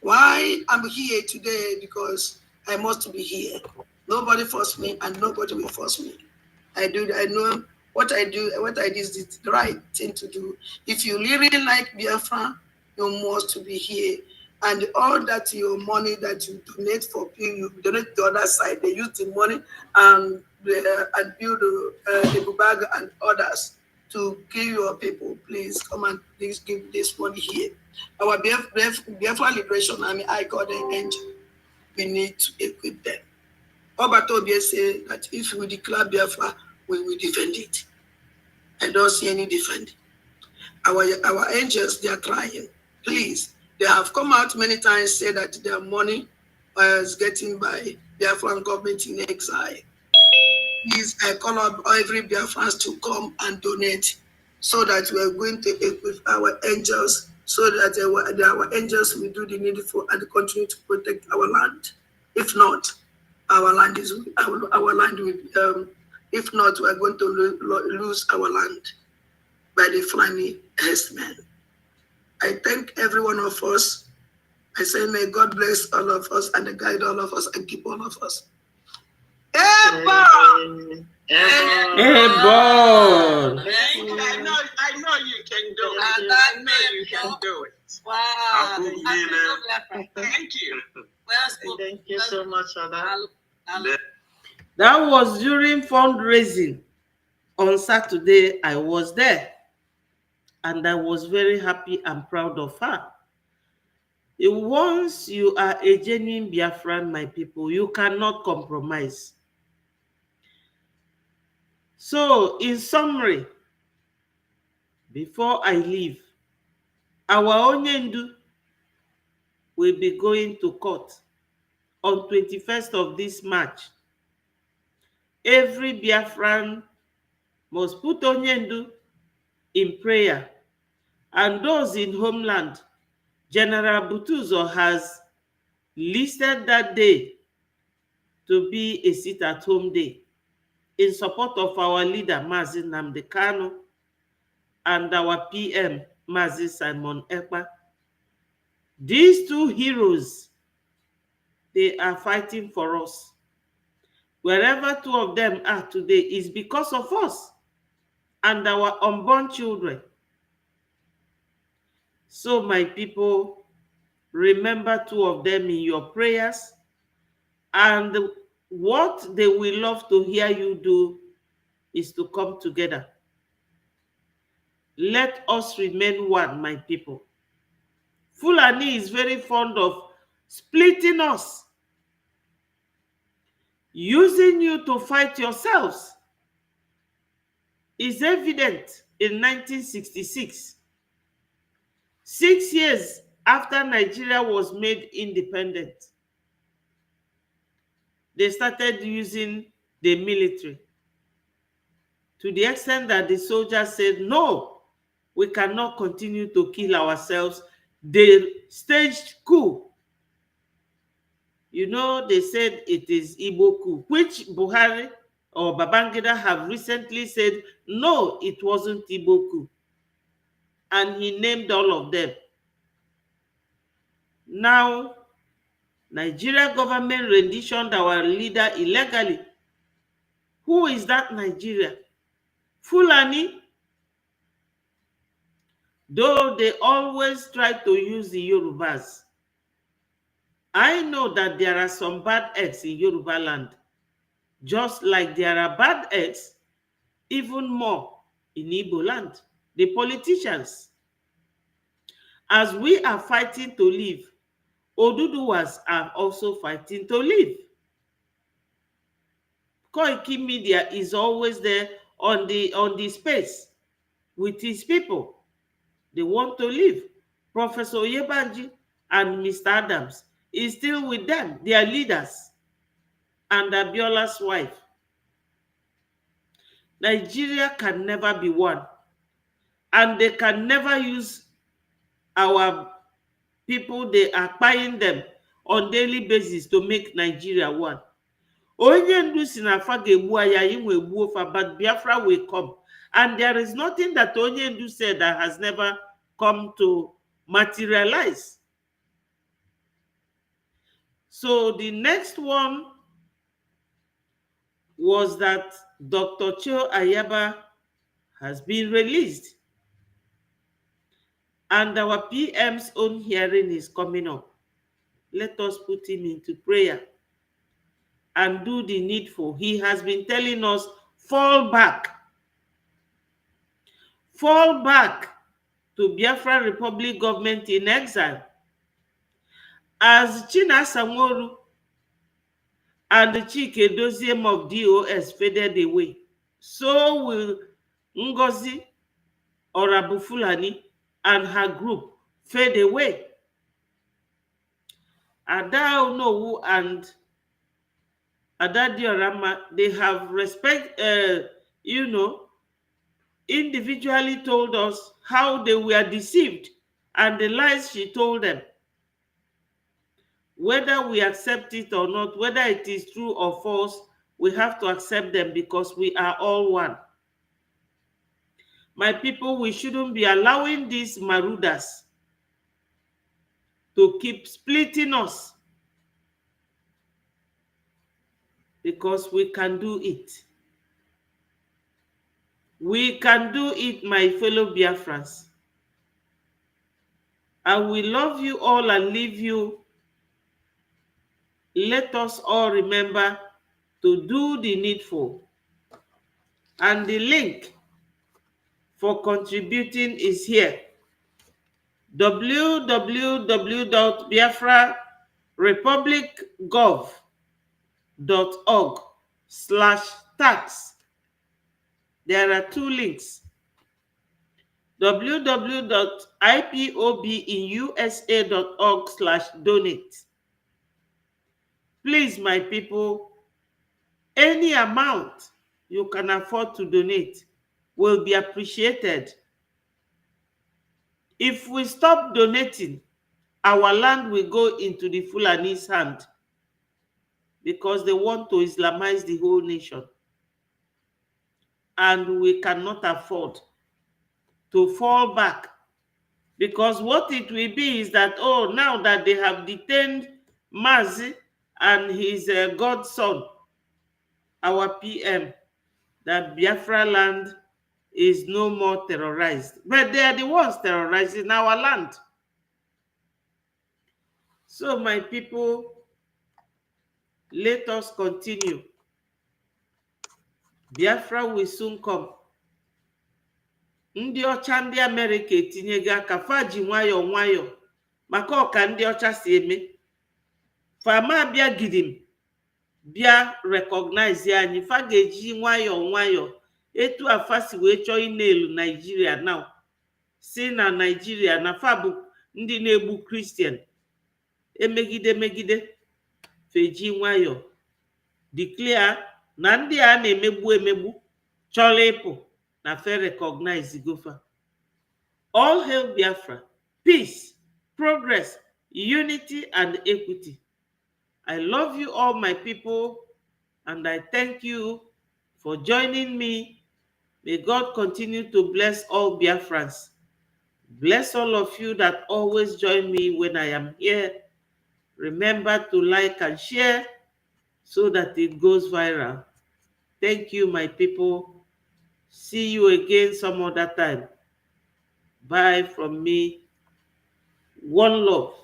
Why I'm here today? Because I must be here. Nobody forced me and nobody will force me. I know what I do is the right thing to do. If you really like Biafra, you must be here. And all that your money that you donate for people, you donate the other side. They use the money and build the Bubaga and others to give your people. Please come and please give this money here. Our Biafra Liberation Army, I call them angel. We need to equip them. Obatobie say that if we declare Biafra, we will defend it. I don't see any defend. Our angels, they are trying. Please, They have come out many times, say that their money is getting by Biafran government in exile. Please, I call up every Biafrans to come and donate so that we are going to equip our angels so that our angels will do the needful and continue to protect our land. If not, our land will if not, we are going to lose our land by the flying herdsmen. I thank every one of us. I say, may God bless all of us and guide all of us and keep all of us. Airborne. I know you can do it. I know you can do it. Wow. Thank you. Thank you so much for that. That was during fundraising on Saturday. I was there and I was very happy and proud of her. Once you are a genuine Biafran, my people, you cannot compromise. So, in summary, before I leave, our Onyendu will be going to court on 21st of this March. Every Biafran must put Onyendu in prayer. And those in homeland, General Butuzo has listed that day to be a sit-at-home day in support of our leader, Mazi Nnamdi Kanu, and our PM, Mazi Simon Ekpa. These two heroes, they are fighting for us. Wherever two of them are today is because of us and our unborn children. So, my people, remember two of them in your prayers, and what they will love to hear you do is to come together. Let us remain one, my people. Fulani is very fond of splitting us, using you to fight yourselves. Is evident in 1966, 6 years after Nigeria was made independent. They started using the military to the extent that the soldiers said, no, we cannot continue to kill ourselves. They staged coup. You know, they said it is Igbo coup, which Buhari or Babangida have recently said, no, it wasn't Igbo coup. And he named all of them. Now, Nigeria government renditioned our leader illegally. Who is that Nigeria? Fulani? Though they always try to use the Yorubas. I know that there are some bad eggs in Yoruba land, just like there are bad eggs even more in Igbo land. The politicians. As we are fighting to live, Oduduwas are also fighting to live. Koiki Media is always there on the space with his people. They want to live. Professor Oyebanji and Mr. Adams is still with them. They are leaders. And Abiola's wife. Nigeria can never be one. And they can never use our people. They are buying them on daily basis to make Nigeria one. Onye ndu si na afa ga-egbu anyị, anyị nwe egbu ofa, but Biafra will come. And there is nothing that Onye ndu said that has never come to materialize. So the next one was that Dr. Cho Ayaba has been released. And our PM's own hearing is coming up. Let us put him into prayer and do the needful. He has been telling us, fall back. Fall back to Biafra Republic government in exile. As Chinasa Nworu and the Chike Doziem of DOS faded away, so will Ngozi Orabu Fulani and her group fade away. Ada Onowu and Ada Diorama, they have individually told us how they were deceived and the lies she told them. Whether we accept it or not, whether it is true or false, we have to accept them because we are all one. My people, we shouldn't be allowing these marauders to keep splitting us, because we can do it. We can do it, my fellow Biafrans. I will love you all and leave you. Let us all remember to do the needful. And the link for contributing is here: www.biafrarepublicgov.org/tax. There are two links: www.ipobinusa.org/donate. Please, my people, any amount you can afford to donate will be appreciated. If we stop donating, our land will go into the Fulani's hand because they want to Islamize the whole nation. And we cannot afford to fall back, because what it will be is that, oh, now that they have detained Mazi and his godson, our PM, that Biafra land is no more terrorized. But they are the ones terrorizing our land. So, my people, let us continue. Biafra will soon come. Ndị ọcha ndị Amerịka etinyego aka, fa ji nwayọọ nwayọọ maka ọka ndị ọcha si eme. Fama bịa gidim bịa recognize anyị, fa ga-eji nwayọọ nwayọọ etu afa si wee chọọ ịna-elu Naijiria now, si na Naijiria na fa bụ ndị na-egbu Kristian, emegide megide, feji nwayọọ declare na ndị a na-emegbu emegbu chọrọ ịpụ na fe recognize gofa. All hail Biafra, peace, progress, unity and equity. I love you all, my people, and I thank you for joining me. May God continue to bless all Biafrans. Bless all of you that always join me when I am here. Remember to like and share so that it goes viral. Thank you, my people. See you again some other time. Bye from me. One love.